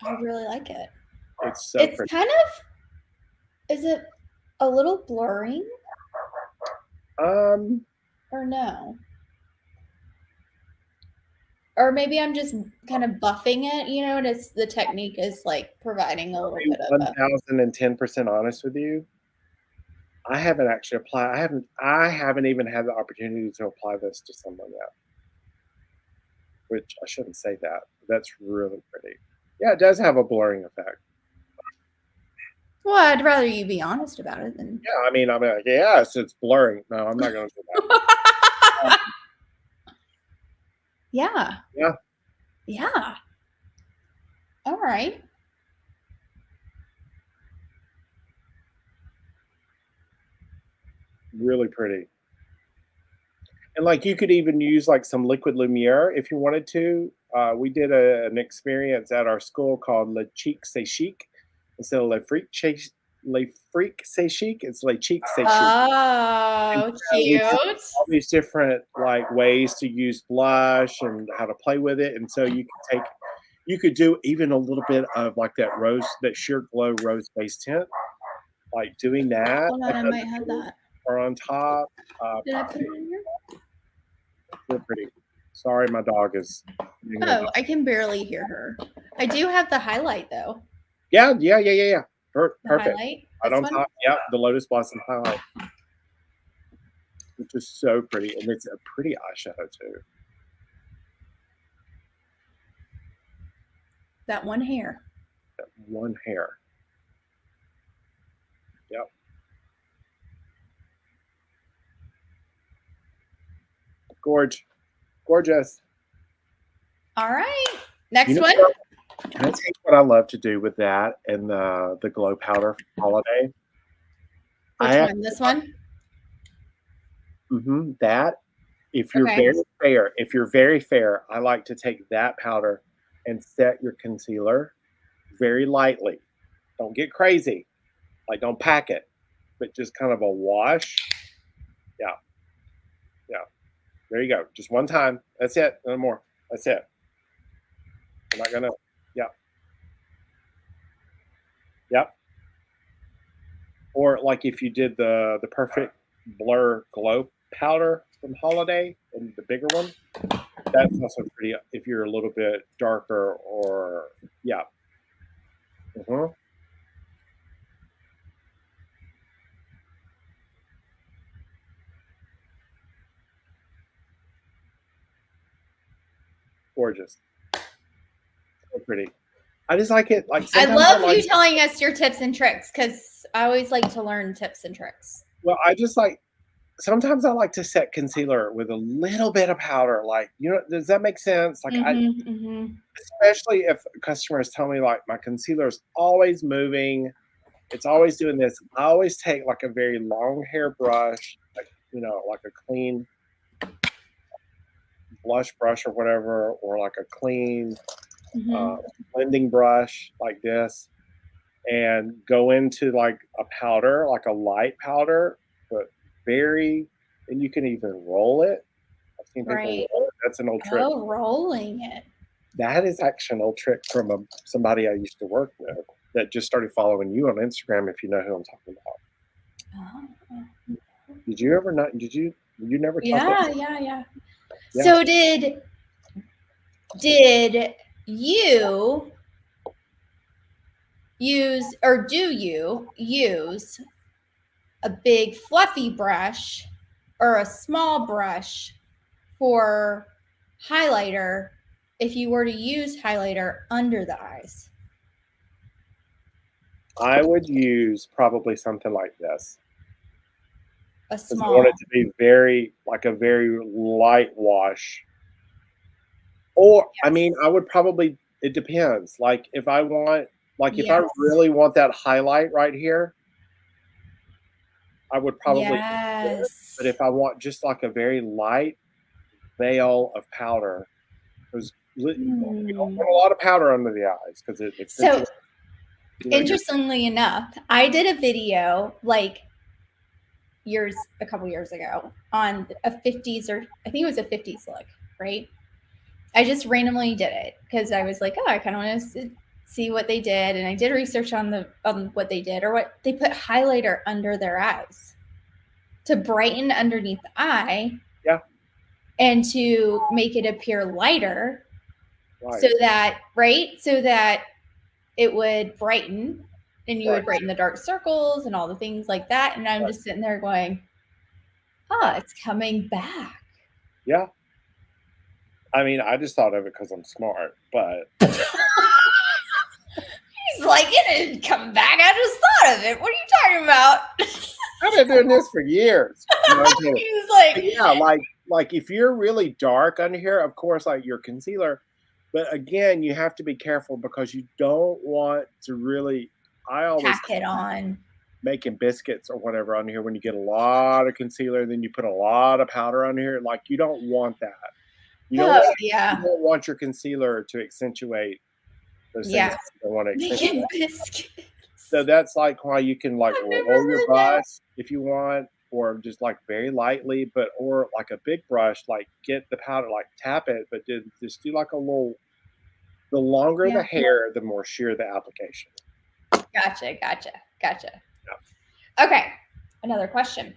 I really like it. It's so It's pretty. kind of. Is it a little blurring or no? Or maybe I'm just kind of buffing it, you know, and it's the technique is like providing a little bit of a 1010% honest with you. I haven't actually applied. I haven't even had the opportunity to apply this to someone yet. Which I shouldn't say that. That's really pretty. Yeah, it does have a blurring effect. well, I'd rather you be honest about it than Yeah, I mean, I'm like, yes, it's blurring. No, I'm not going to do that. yeah. Yeah. Yeah. All right. Really pretty. And like you could even use like some liquid Lumiere if you wanted to. We did an experience at our school called Le Chic C'est Chic. Instead of Le Freak C'est Chic, it's Le Chic C'est Chic. Oh, cute. All these different like ways to use blush and how to play with it. And so you could do even a little bit of like that sheer glow rose base tint, like doing that. Hold on, I might have that. Or on top. Did I put it in here? Real pretty. Sorry, my dog is. Oh, I can barely hear her. I do have the highlight though. Yeah. The Perfect. highlight. Right on top. Yeah, the lotus blossom highlight. Which is so pretty. And it's a pretty eyeshadow too. That one hair. That one hair. Yep. Gorgeous. All right. Next one. Can I tell you what I love to do with that and the glow powder holiday? Which one? This one? That. If you're very fair, I like to take that powder and set your concealer very lightly. Don't get crazy. Like don't pack it, but just kind of a wash. Yeah. There you go. Just one time. That's it. No more. That's it. I'm not gonna. Yeah. Yep. Or like if you did the perfect blur glow powder from Holiday and the bigger one, that's also pretty if you're a little bit darker or yeah. Mhm. Gorgeous. So pretty. I just like it. Like I sometimes I love like you telling us your tips and tricks because I always like to learn tips and tricks. well, I just like sometimes I like to set concealer with a little bit of powder. Like, does that make sense? Like I Mm-hmm, mm-hmm. especially if customers tell me like my concealer is always moving, it's always doing this. I always take like a very long hair brush, like like a clean blush brush or whatever, or like a clean uh, Mm-hmm. blending brush like this, and go into like a powder, like a light powder, but very, and you can even roll it. I've seen people Right. roll it. That's an old trick. Oh, rolling it. That is actually an old trick from somebody I used to work with that just started following you on Instagram. If you know who I'm talking about, Oh. did you ever not? Did you never taught that? Yeah, yeah, yeah. Yeah, So did you use or do you use a big fluffy brush or a small brush for highlighter if you were to use highlighter under the eyes? I would use probably something like this A because I want it small. to be very like a very light wash. Or I Yes. mean, I would probably. It depends. Like if I want, like if I Yes. really want that highlight right here, I would probably use this. But Yes. if I want just like a very light veil of powder, because you don't Hmm. put a lot of powder under the eyes because it So, accentuates, your. interestingly enough, I did a video like a couple years ago on a 50s, or I think it was a 50s look, right? I just randomly did it because I was like, oh, I kind of want to see what they did, and I did research on what they did, or what they put highlighter under their eyes to brighten underneath the eye Yeah, and to make it appear lighter, right, so that it would brighten, and you right, would brighten the dark circles and all the things like that. And I'm right. just sitting there going, oh, it's coming back. Yeah. I mean, I just thought of it because I'm smart, but He's like, it didn't come back. I just thought of it. What are you talking about? I've been doing this for years. No, I'm kidding. He was like, But yeah, like if you're really dark under here, of course, like your concealer. But again, you have to be careful because you don't want to really. I always pack it on. making biscuits or whatever on here when you get a lot of concealer, then you put a lot of powder on here. Like you don't want that. You don't Oh, want you yeah. don't want your concealer to accentuate those things Yeah. you don't want to Making accentuate. biscuits. So that's like why you can like I've never roll your heard that. brush if you want, or just like very lightly, but or like a big brush, like get the powder, like tap it, but just do like a little. The longer the Yeah. hair, the more sheer the application. Gotcha. Gotcha. Gotcha. Yeah. Okay. Another question.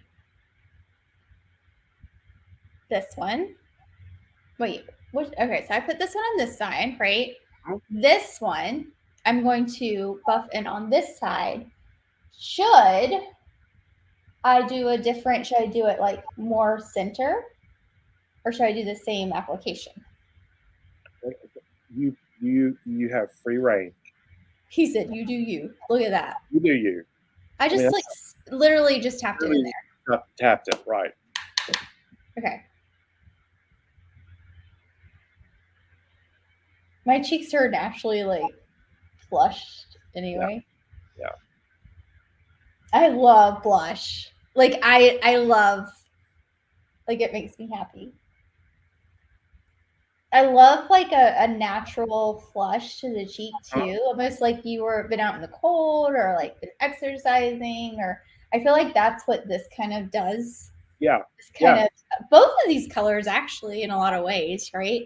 This one. Wait. What? Okay. So I put this one on this side, right? This one, I'm going to buff in on this side. Should I do a different? Should I do it like more center, or should I do the same application? You have free reign. He said, "You do you." Look at that. You do you. I I mean, just like that's literally just tapped it in really there. tapped it right. Okay. My cheeks are naturally like flushed Yeah, anyway. yeah, I love blush. Like I love, like, it makes me happy. I love like a natural flush to the cheek too, almost like you were been out in the cold or like been exercising, or I feel like that's what this kind of does. yeah, This kind yeah, of both of these colors actually in a lot of ways, right?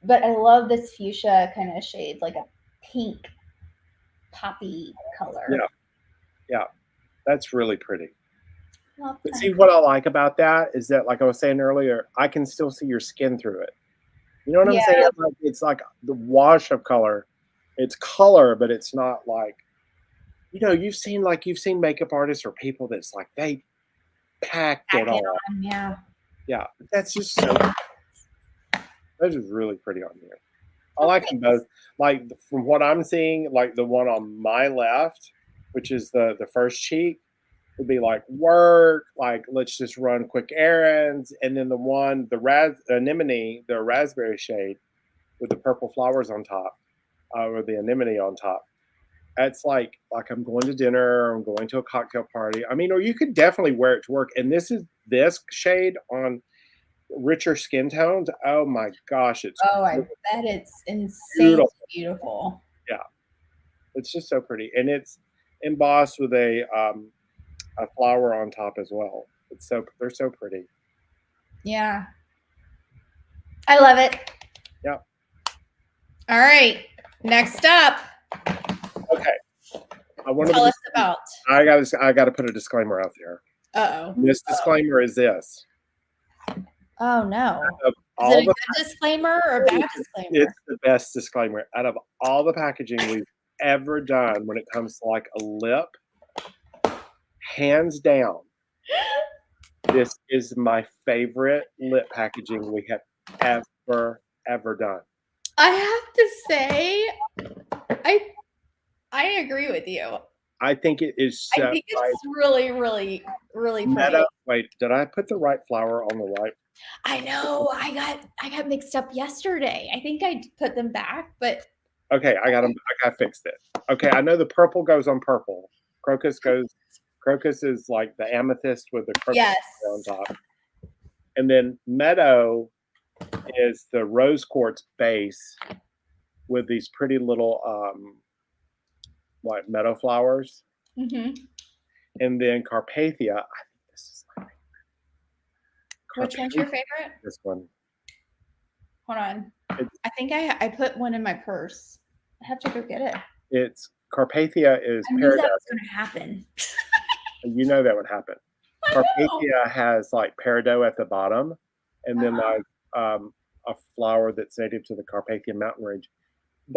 But I love this fuchsia kind of shade, like a pink poppy color. yeah, yeah. That's really pretty. Love But that. see, what I like about that is that, like I was saying earlier, I can still see your skin through it. You know what I'm saying? Yeah. Like, it's like the wash of color. It's color, but it's not like, you've seen makeup artists or people that's like they packed it Pack it all. on, yeah. Yeah, that's just so. That's just really pretty on here. I Oh, like them both. Like from what I'm seeing, like the one on my left, which is the first cheek, would be like work, like let's just run quick errands, and then the one, the anemone, the raspberry shade with the purple flowers on top, or the anemone on top. It's like I'm going to dinner, or I'm going to a cocktail party. I mean, or you could definitely wear it to work. And this shade on richer skin tones. Oh my gosh, it's Oh, I bet it's insanely beautiful. beautiful. Yeah, it's just so pretty, and it's embossed with a flower on top as well. They're so pretty. Yeah. I love it. Yeah. All right. Next up, Okay. I want tell to. us about. I got to put a disclaimer out there. Uh-oh. This disclaimer is this: Oh, no. of Is all it a the good disclaimer or a bad disclaimer? it's the best disclaimer out of all the packaging we've ever done when it comes to like a lip. Hands down, this is my favorite lip packaging we have ever done. I have to say, I agree with you. I think it is I so think it's really, really, really pretty. meta. Wait, did I put the right flower on the right? I know. I got mixed up yesterday. I think I put them back, but Okay, I got them. I got fixed it. Okay, I know the purple goes on purple. Crocus is like the amethyst with the crocus yes. on top. And then meadow is the rose quartz base with these pretty little like meadow flowers. Mm-hmm. And then Carpathia, I think this is my favorite. Which one's your favorite? This one. Hold on. I think I put one in my purse. I have to go get it. It's Carpathia is I knew paradise. that was going to happen. You know that would happen. Carpathia has like peridot at the bottom, and then like a flower that's native to the Carpathian mountain range.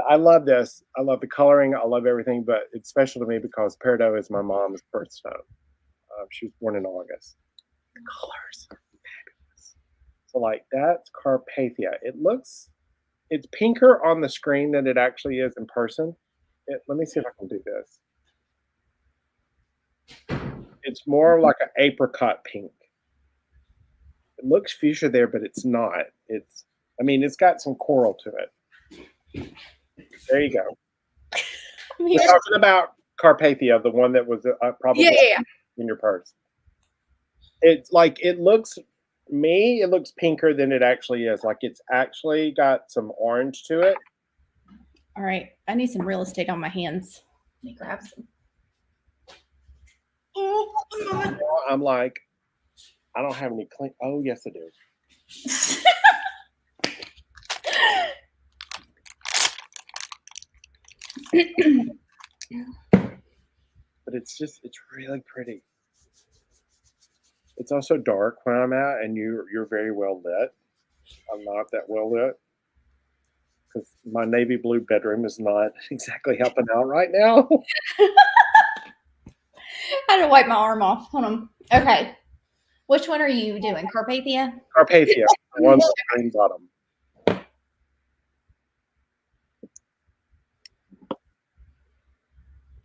I love this. I love the coloring. I love everything, but it's special to me because peridot is my mom's birthstone. She was born in August. The colors are fabulous. So like that's Carpathia. It's pinker on the screen than it actually is in person. Let me see if I can do this. It's more like an apricot pink. It looks fuchsia there, but it's not. It's got some coral to it. There you go. We're talking about Carpathia, the one that was probably in your purse. It's like it looks pinker than it actually is. Like it's actually got some orange to it. All right. I need some real estate on my hands. Let me grab some. I'm like, I don't have any clean. Oh, yes, I do. But it's really pretty. It's also dark when I'm out, and you're very well lit. I'm not that well lit because my navy blue bedroom is not exactly helping out right now. I had to wipe my arm off. Hold on. Okay. Which one are you doing? Carpathia? Carpathia, the one with the green bottom.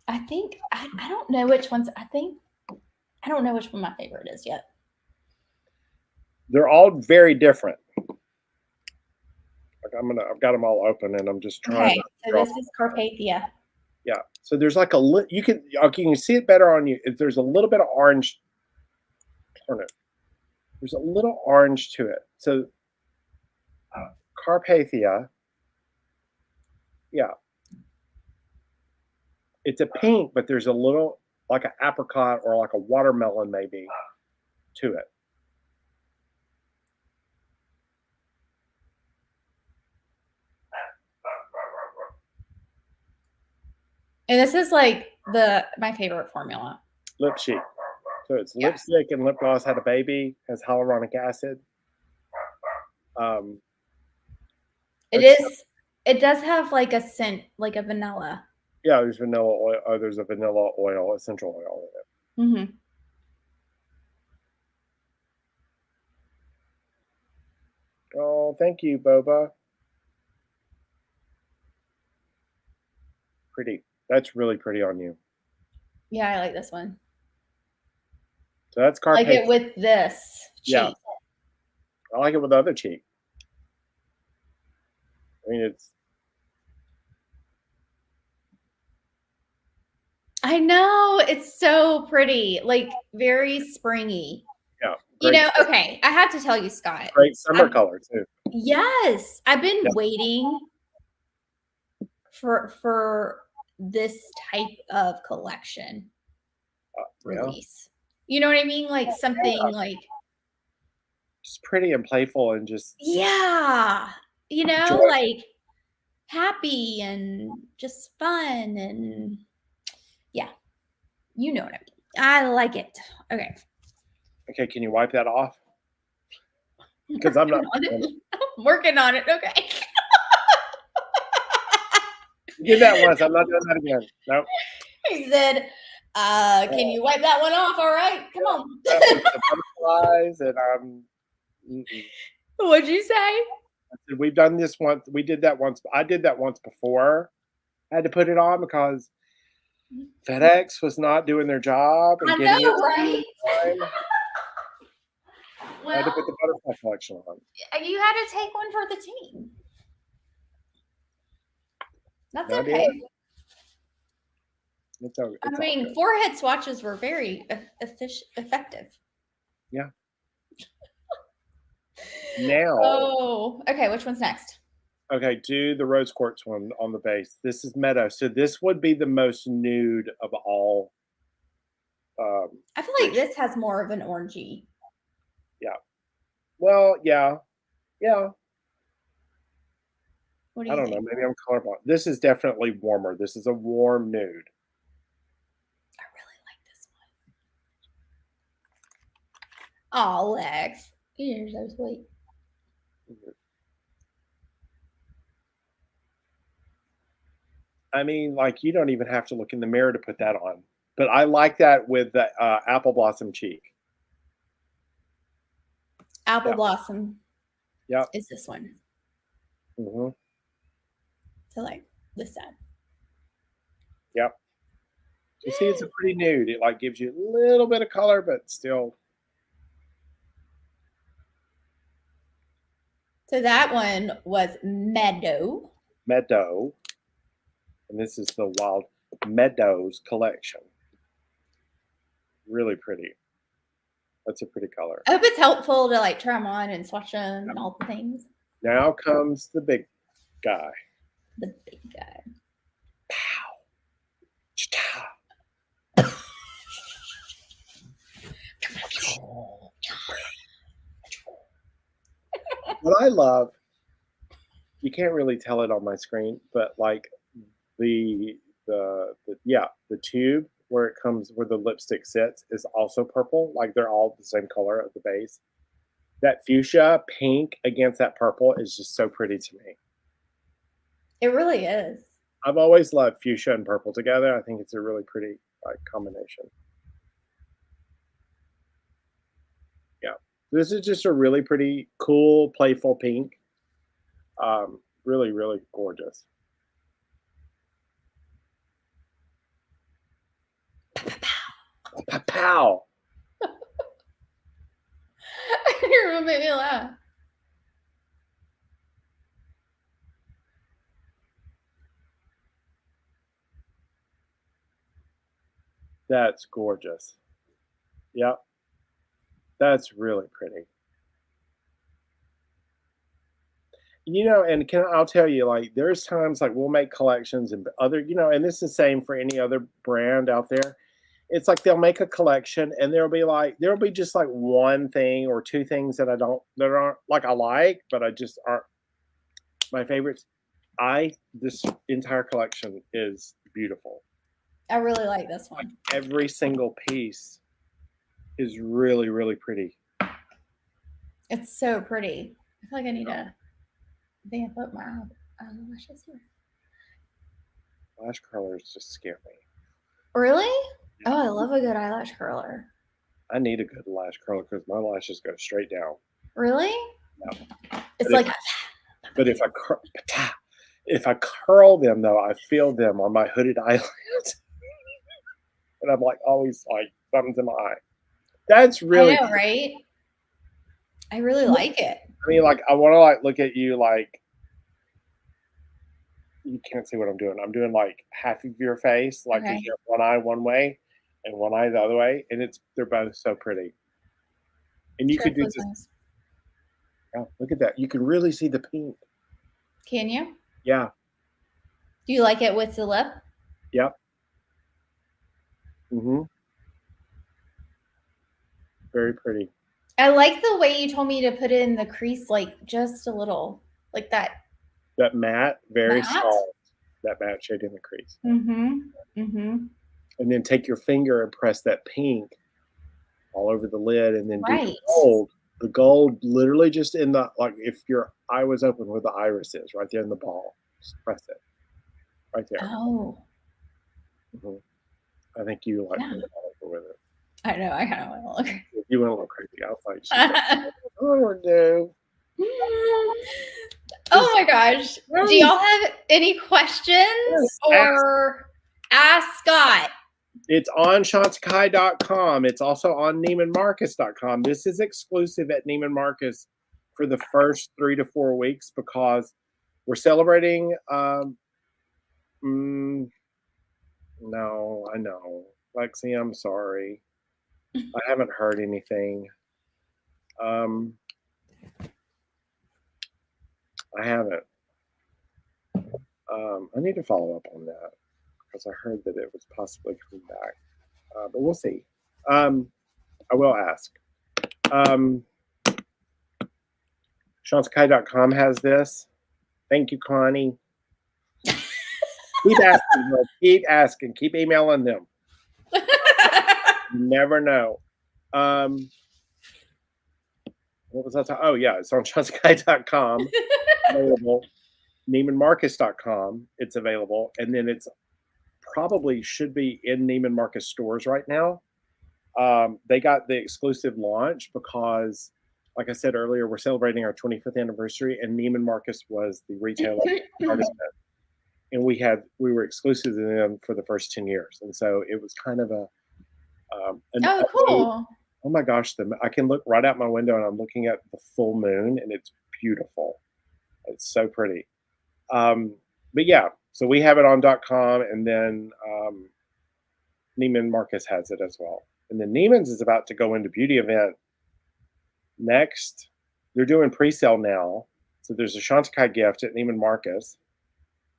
I think I don't know which ones. I don't know which one my favorite is yet. They're all very different. Like I've got them all open, and I'm just trying. Okay, so this is Carpathia. Yeah. So there's like you can see it better on you. There's a little bit of orange. Turn it. There's a little orange to it. So Carpathia. Yeah. It's a pink, but there's a little like an apricot or like a watermelon maybe to it. And this is like my favorite formula. lip cheek. So it's Yeah. lipstick and lip gloss had a baby, has hyaluronic acid. Um, It it's is. It does have like a scent, like a vanilla. yeah, there's vanilla oil. Oh, there's a vanilla oil, essential oil in it. Mm-hmm. Oh, thank you, Boba. Pretty. That's really pretty on you. Yeah, I like this one. So that's I like it Carpathia. with this Yeah, cheek. I like it with the other cheek. I mean, it's I know, it's so pretty, like very springy. yeah, You great, know, okay, I have to tell you, Scott. great summer I've, color too. yes, I've been Yeah, waiting for this type of collection yeah, release. You know what I mean? Like yeah. something like, Just pretty and playful and just yeah, you know, joy. like happy and just fun and yeah, you know what I mean. I like it. Okay. Okay, can you wipe that off? I'm Because I'm working not on doing it. it. I'm working on it. Okay. You did that once. I'm not doing that again. Nope. He said, can you wipe that one off? All right. Come on. That was the butterflies, and mm-mm. What'd you say? I said, we've done this once. We did that once. I did that once before. I had to put it on because FedEx was not doing their job and I getting it know, right? time. I had to put Well, the butterfly collection on. you had to take one for the team. That's I did. okay. It's all I mean, good. forehead swatches were very effective. Yeah. Now, Oh, okay. Which one's next? okay, do the rose quartz one on the base. This is Meadow. So this would be the most nude of all. I feel like British. this has more of an orangey. Yeah. Well, yeah. Yeah. What do I you don't know. think? Maybe I'm colorblind. This is definitely warmer. This is a warm nude. I really like this one. Oh, Lex, you're so sweet. I mean, like you don't even have to look in the mirror to put that on. But I like that with the apple blossom cheek. Apple Yeah. Blossom Yep. is this one. Mm-hmm. So like this side. Yep. You see, it's a pretty nude. It like gives you a little bit of color, but still. So that one was Meadow. Meadow. And this is the Wild Meadows collection. Really pretty. That's a pretty color. I hope it's helpful to like try them on and swatch them and all the things. Now comes the big guy. The big guy. What I love, you can't really tell it on my screen, but like the the tube where it comes where the lipstick sits is also purple. Like they're all the same color at the base. That fuchsia pink against that purple is just so pretty to me. It really is. I've always loved fuchsia and purple together. I think it's a really pretty like combination. Yeah, this is just a really pretty, cool, playful pink. Really, really gorgeous. Pow! You're gonna make me laugh. That's gorgeous. Yep. That's really pretty. You know, and I'll tell you, like, there's times like we'll make collections and other, and this is the same for any other brand out there. It's like they'll make a collection and there'll be just like one thing or two things that that aren't like I like, but I just aren't my favorites. This entire collection is beautiful. I really like this Like one. every single piece is really, really pretty. It's so pretty. I feel like I need to. I think I put my eyelashes here. Lash curlers just scare me. Really? Oh, I love a good eyelash curler. I need a good lash curler because my lashes go straight down. Really? Yeah. It's But like. But if I curl them though, I feel them on my hooded eyelids, and I'm like always like something's in my eye. That's really. I know, right? I really like it. I mean, like I want to like look at you like you can't see what I'm doing. I'm doing like half of your face, like because Okay. you have one eye one way and one eye the other way, and they're both so pretty. And you Sure, could do close this. my eyes. Oh, look at that! You can really see the pink. Can you? Yeah. Do you like it with the lip? Yep. Mhm. Very pretty. I like the way you told me to put it in the crease, like just a little, like that That matte, very matte. soft. That matte shade in the crease. Mm-hmm. Mm-hmm. And then take your finger and press that pink all over the lid, and then do the Right. gold. The gold literally just in the, like if your eye was open where the iris is, right there in the ball. Just press it. Right there. Oh. Mhm. I think you like Yeah. went all over with it. I know. I kind of want to look. You went a little crazy. I was like, she's like, oh no. Oh my gosh. Do y'all have any questions Yes, or ask Scott? It's on Chantecaille.com. It's also on NeimanMarcus.com. This is exclusive at Neiman Marcus for the first 3 to 4 weeks because we're celebrating. No, I know. Lexi, I'm sorry. I haven't heard anything. I haven't. I need to follow up on that because I heard that it was possibly coming back. But we'll see. I will ask. Chantecaille.com has this. Thank you, Connie. Keep asking, girl. Keep asking. Keep emailing them. You never know. What was I talking? Oh, yeah, it's on Chantecaille.com. Available. NeimanMarcus.com. It's available. And then it's probably should be in Neiman Marcus stores right now. They got the exclusive launch because, like I said earlier, we're celebrating our 25th anniversary, and Neiman Marcus was the retailer artist, and we were exclusive to them for the first 10 years, and so it was kind of a Oh, cool. oh my gosh, I can look right out my window and I'm looking at the full moon, and it's beautiful. It's so pretty. But yeah, so we have it on .com, and then Neiman Marcus has it as well. And then Neiman's is about to go into beauty event next. They're doing pre-sale now. So there's a Chantecaille gift at Neiman Marcus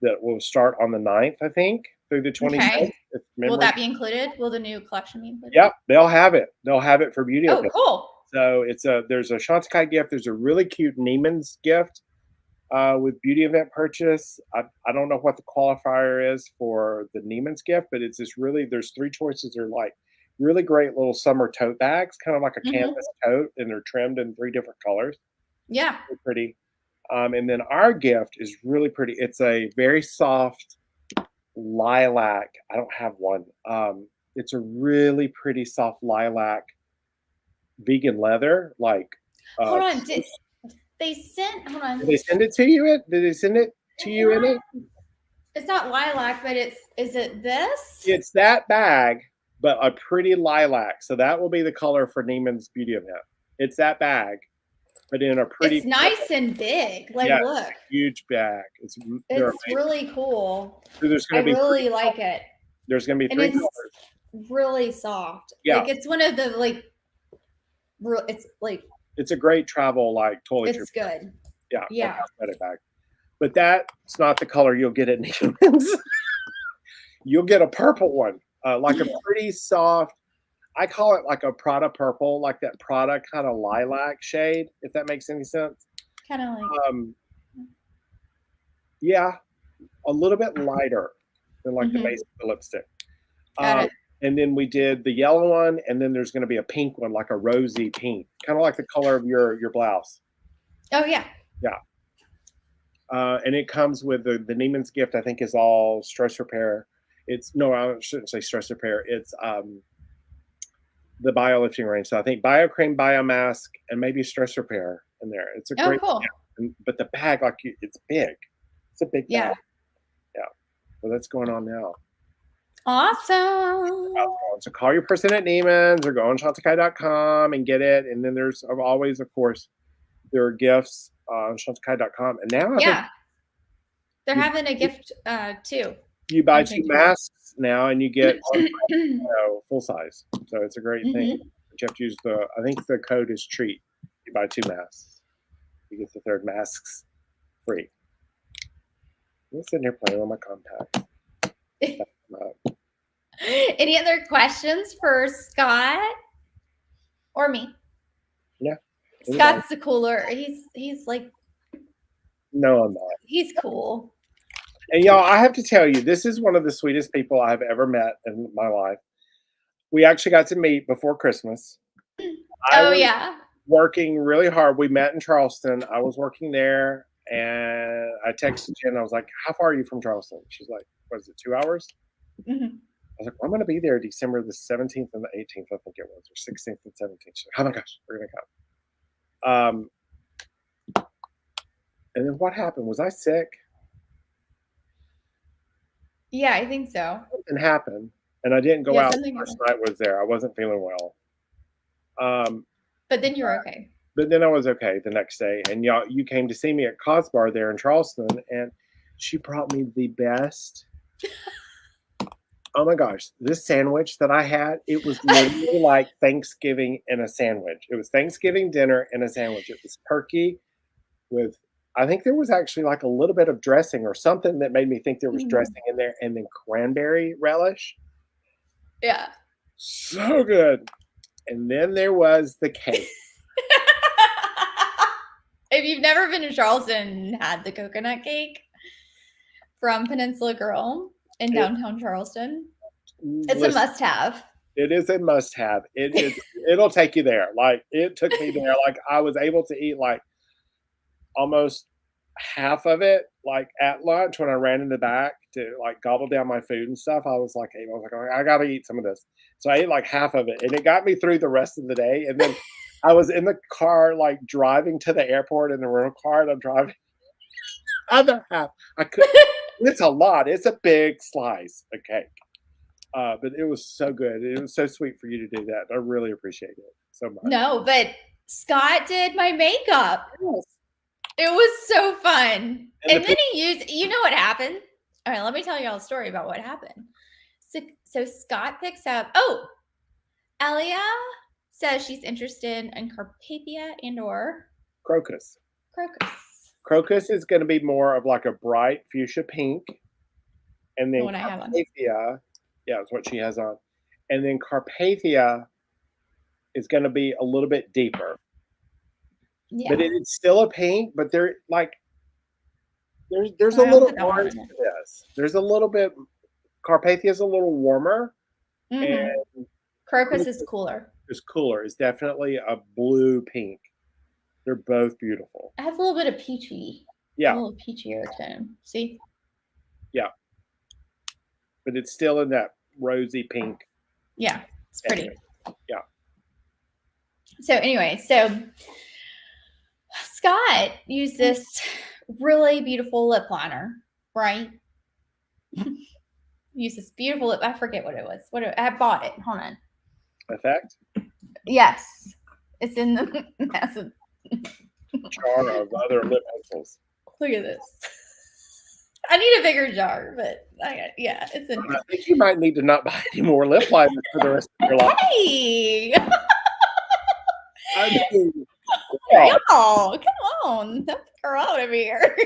that will start on the 9th, I think, through the 26th. Okay. Will that be included? Will the new collection be included? Yep, they'll have it. They'll have it for beauty event. Cool. So there's a Chantecaille gift. There's a really cute Neiman's gift with beauty event purchase. I don't know what the qualifier is for the Neiman's gift, but it's this really, there's 3 choices. They're like really great little summer tote bags, kind of like a canvas tote, and they're trimmed in 3 different colors. Yeah. Really pretty. And then our gift is really pretty. It's a very soft lilac. I don't have one. It's a really pretty soft lilac vegan leather. Like, hold on. Did they send? Hold on. Did they send it to you? Did they send it to you in it? It's not lilac, but is it this? It's that bag, but a pretty lilac. So that will be the color for Neiman's beauty event. It's that bag, but in a pretty. It's nice and big. Like, yeah, look, huge bag. It's really cool. So there's I really like it. There's going to be 3 colors. Really soft. Yeah, like it's one of the like. It's a great travel like toiletry. It's good. Yeah, yeah. Cosmetic bag. But that's not the color you'll get at Neiman's. You'll get a purple one, like a pretty soft. I call it like a Prada purple, like that Prada kind of lilac shade, if that makes any sense. Kind of like. Yeah, a little bit lighter than like the base of the lipstick. Got it. And then we did the yellow one, and then there's going to be a pink one, like a rosy pink, kind of like the color of your blouse. Oh yeah. Yeah. And it comes with the Neiman's gift. I think is all stress repair. It's no, I shouldn't say stress repair. It's the bio lifting range. So I think bio cream, bio mask, and maybe stress repair in there. It's a Oh, great, cool. but the bag, like it's big. It's a big Yeah. bag. Yeah. So that's going on now. Awesome. So call your person at Neiman's or go on Chantecaille.com and get it. And then there's always, of course, there are gifts on Chantecaille.com. And now I think they're having a gift too. you buy 2 masks now and you get full size. So it's a great thing. But you have to use I think the code is TREAT. You buy 2 masks, you get the 3rd masks free. I'm sitting here playing with my contacts. Any other questions for Scott or me? Yeah. Scott's the cooler. He's like, no, I'm not. He's cool. And y'all, I have to tell you, this is one of the sweetest people I've ever met in my life. We actually got to meet before Christmas. Oh yeah. Working really hard. We met in Charleston. I was working there, and I texted Jen. I was like, "How far are you from Charleston?" She's like, "What is it? 2 hours?" I was like, well, "I'm going to be there December the 17th and the 18th, I think it was, or 16th and 17th." She's like, "Oh my gosh, we're going to come." And then what happened? Was I sick? Yeah, I think so. Something happened, and I didn't go out the first night I was there. I wasn't feeling well. But then you were okay. But then I was okay the next day, and y'all, you came to see me at Cosbar there in Charleston, and she brought me the best. Oh my gosh, this sandwich that I had, it was literally like Thanksgiving in a sandwich. It was Thanksgiving dinner in a sandwich. It was turkey with, I think there was actually like a little bit of dressing or something that made me think there was dressing in there, and then cranberry relish. Yeah. So good. And then there was the cake. If you've never been to Charleston and had the coconut cake from Peninsula Grill in downtown Charleston, it's a must-have. It is a must-have. It'll take you there. Like, it took me there. Like, I was able to eat like almost half of it like at lunch when I ran in the back to like gobble down my food and stuff. I was like, I gotta eat some of this. So I ate like half of it, and it got me through the rest of the day. And then I was in the car, like driving to the airport in the rental car, and I'm driving other half. I couldn't. It's a lot. It's a big slice of cake. But it was so good. It was so sweet for you to do that. I really appreciate it so much. No, but Scott did my makeup. Yes. It was so fun. And then he used, you know what happened? All right, let me tell you all a story about what happened. So Scott picks up, Elia says she's interested in Carpathia and or Crocus. Crocus is going to be more of like a bright fuchsia pink. And then Carpathia, yeah, it's what she has on. And then Carpathia is going to be a little bit deeper. Yeah. But it's still a pink, but there's a little orange to this. There's a little bit. Carpathia is a little warmer, and Crocus is cooler. It's cooler. It's definitely a blue pink. They're both beautiful. It has a little bit of peachy. Yeah, a little peachier tone. See? Yeah, but it's still in that rosy pink. Yeah, it's pretty. Anyway. Yeah. So anyway, Scott used this really beautiful lip liner, right? Used this beautiful lip. I forget what it was. I bought it. Hold on. Effect? Yes. It's in the massive jar of other lip pencils. Look at this. I need a bigger jar, but it's in here. I think you might need to not buy any more lip liners for the rest of your life. Hey! I mean, y'all, come on. Don't pick her out over here.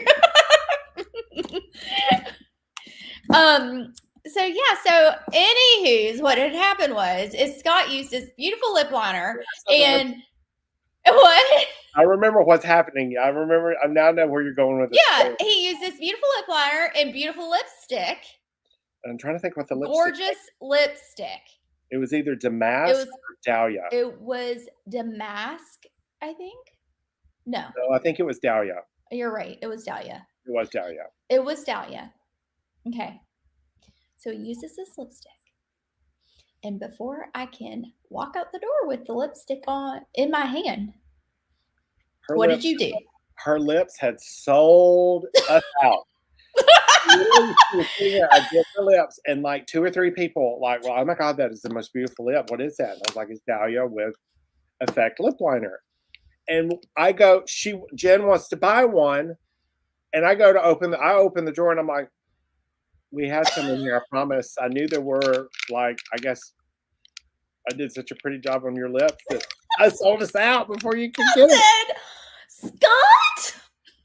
So anywho's what had happened is Scott used this beautiful lip liner and what? I remember what's happening. I now know where you're going with this. Yeah, he used this beautiful lip liner and beautiful lipstick. I'm trying to think what the lipstick. Gorgeous lipstick. It was either It Damask was or Dahlia. it was Damask, I think. No, No, I think it was Dahlia. you're right. It was Dahlia. It was Dahlia. It was Dahlia. Okay. So he uses this lipstick. And before I can walk out the door with the lipstick on in my hand, what did you do? Her lips had sold us out. I did her lips, and like 2 or 3 people like, well, oh my god, that is the most beautiful lip. What is that? And I was like, it's Dahlia with Effect lip liner. And I go, Jen wants to buy one, and I go to open the drawer, and I'm like, we had some in here, I promise. I knew there were, like, I guess I did such a pretty job on your lips that I sold us out before you could get it. Scott!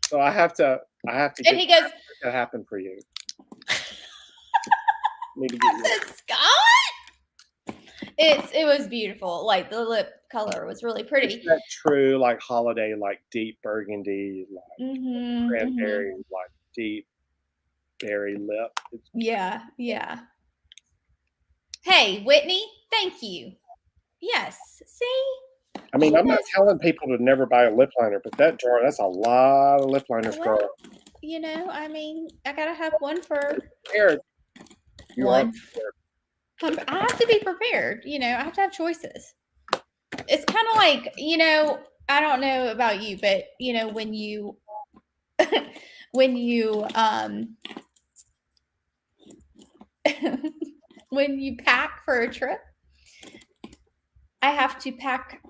So I have to And he goes, that happen for you. I said, Scott? It was beautiful. Like the lip color was really pretty. It's that true like holiday, like deep burgundy, like cranberry, like deep berry lip. Yeah. Hey, Whitney, thank you. Yes. See? I mean, I'm not telling people to never buy a lip liner, but that jar, that's a lot of lip liners, girl. You know, I mean, I gotta have one for one. I have to be prepared. You know, I have to have choices. It's kind of like, you know, I don't know about you, but you know, when you when you when you pack for a trip, I have to pack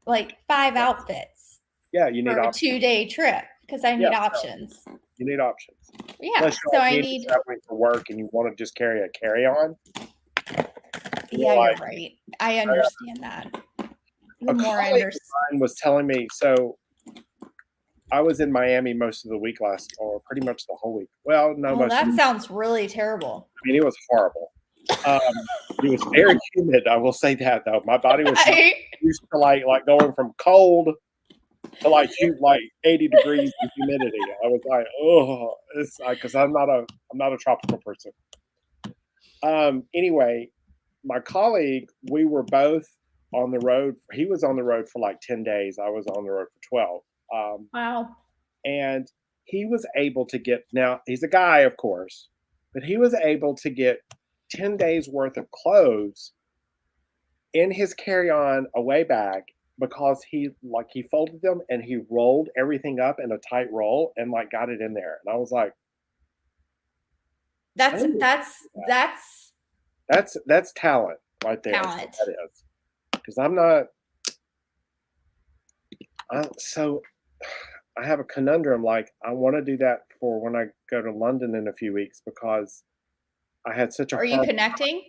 like 5 outfits. Yeah, you need for a 2-day trip because I need options. You need options. Yeah, so I need traveling for work and you want to just carry a carry-on. Yeah, you're right. I understand that. The more I understand. Was telling me, so I was in Miami most of the week or pretty much the whole week. Well, no, that sounds really terrible. I mean, it was horrible. It was very humid. I will say that though. My body was used to like going from cold to like 80 degrees in humidity. I was like, oh, it's like, because I'm not a tropical person. Anyway, my colleague, we were both on the road. He was on the road for like 10 days. I was on the road for 12. Wow. And he was able to get, now he's a guy, of course, but he was able to get 10 days worth of clothes in his carry-on away bag because he folded them and he rolled everything up in a tight roll and like got it in there. And I was like, that's talent right there. Talent. That is. Because I'm not, so I have a conundrum. Like, I want to do that for when I go to London in a few weeks because I had such a Are you connecting?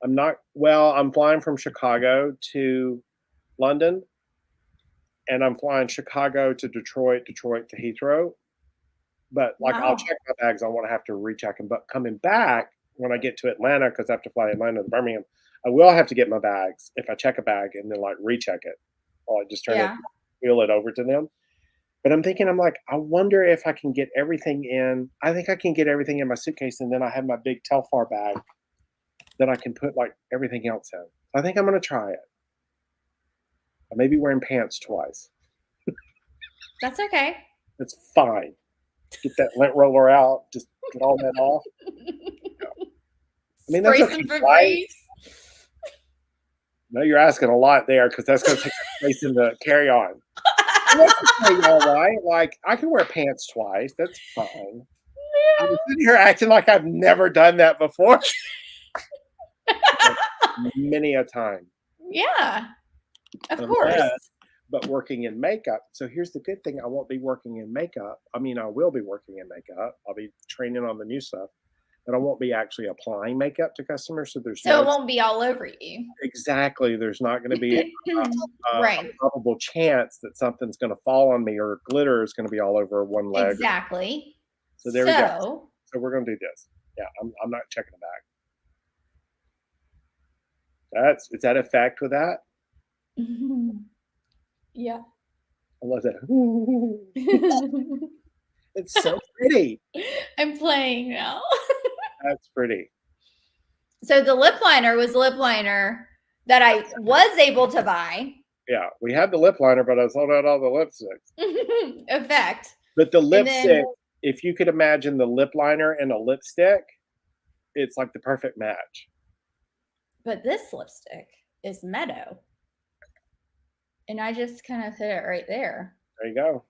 I'm not, well, I'm flying from Chicago to London, and I'm flying Chicago to Detroit to Heathrow. But like, I'll check my bags. I want to have to recheck them. But coming back, when I get to Atlanta, because I have to fly Atlanta to Birmingham, I will have to get my bags if I check a bag and then like recheck it. Or like just try to wheel it over to them. But I'm thinking, I'm like, I wonder if I can get everything in. I think I can get everything in my suitcase, and then I have my big Telfar bag that I can put like everything else in. I think I'm going to try it. I may be wearing pants twice. That's okay. It's fine. Get that lint roller out. Just get all that off. I mean, that's okay, right? No, you're asking a lot there because that's going to take place in the carry-on. All right. Like, I can wear pants twice. That's fine. I'm sitting here acting like I've never done that before. Many a time. Yeah. Of course. But working in makeup. So here's the good thing. I won't be working in makeup. I mean, I will be working in makeup. I'll be training on the new stuff. But I won't be actually applying makeup to customers. So it won't be all over you. Exactly. There's not going to be a probable chance that something's going to fall on me or glitter is going to be all over one leg. Exactly. So there we go. So we're going to do this. Yeah, I'm not checking it back. Is that effect with that? Yeah. I love that. It's so pretty. I'm playing now. That's pretty. So the lip liner was lip liner that I was able to buy. Yeah, we had the lip liner, but I sold out all the lipsticks. Effect. But the And lipstick, then, if you could imagine the lip liner and a lipstick, it's like the perfect match. but this lipstick is Meadow. And I just kind of hit it right there. There you go.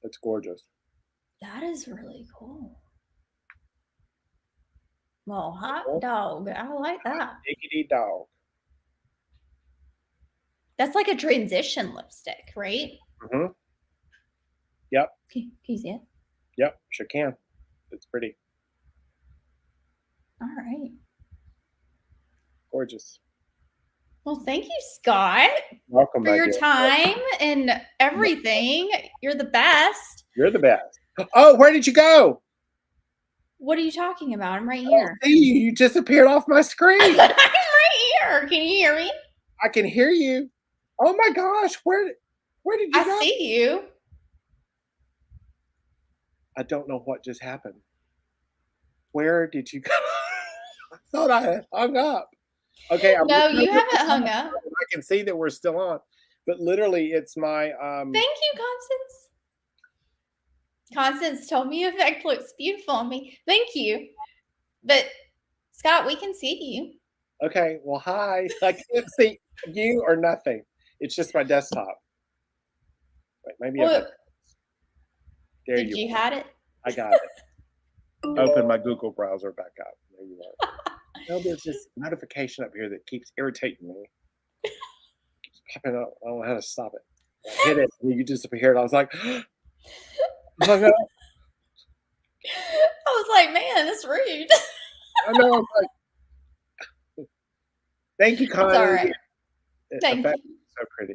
It's gorgeous. That is really cool. Well, hot Cool. dog. I like that. Diggity dog. That's like a transition lipstick, right? Mm-hmm. Yep. Can you see it? Yep, sure can. It's pretty. All right. Gorgeous. Well, thank you, Scott, Welcome, for my your dear. time and everything. You're the best. You're the best. Oh, where did you go? What are you talking about? I'm right I here. don't see you. You disappeared off my screen. I'm right here. Can you hear me? I can hear you. Oh my gosh, where did you go? I see you. I don't know what just happened. Where did you go? I thought I hung up. Okay, No, you haven't hung up. I can see that we're still on, but literally, it's my Thank you, Constance. Constance told me effect looks beautiful on me. Thank you. But Scott, we can see you. Okay, well, hi. I can't see you or nothing. It's just my desktop. Wait, maybe Well, there did you had it? I got it. Open my Google browser back up. There you are. No, there's this notification up here that keeps irritating me. It keeps popping up. I don't know how to stop it. I hit it and you disappeared. I was like, hung up. I was like, man, that's rude. I know. I was like, thank you, Connie. It's all right. Thank you. So pretty.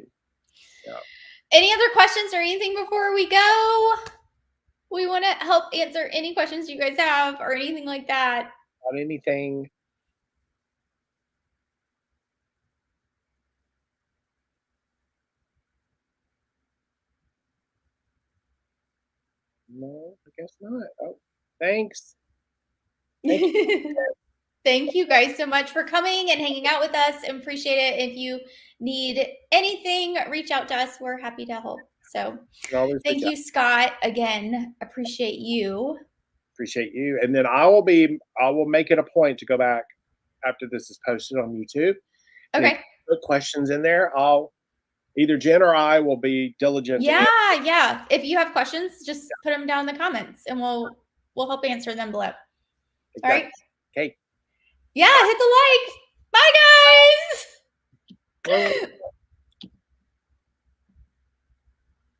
Yeah. Any other questions or anything before we go? We want to help answer any questions you guys have or anything like that. Not anything. No, I guess not. Oh, thanks. Thank you. Thank you guys so much for coming and hanging out with us and appreciate it. If you need anything, reach out to us. We're happy to help. So thank you, Scott. Again, appreciate you. Appreciate you. And then I will make it a point to go back after this is posted on YouTube. Okay. Put questions in there. Either Jen or I will be diligent. Yeah. If you have questions, just put them down in the comments and we'll help answer them below. Exactly. All right. Okay. Yeah, hit the like. Bye, guys.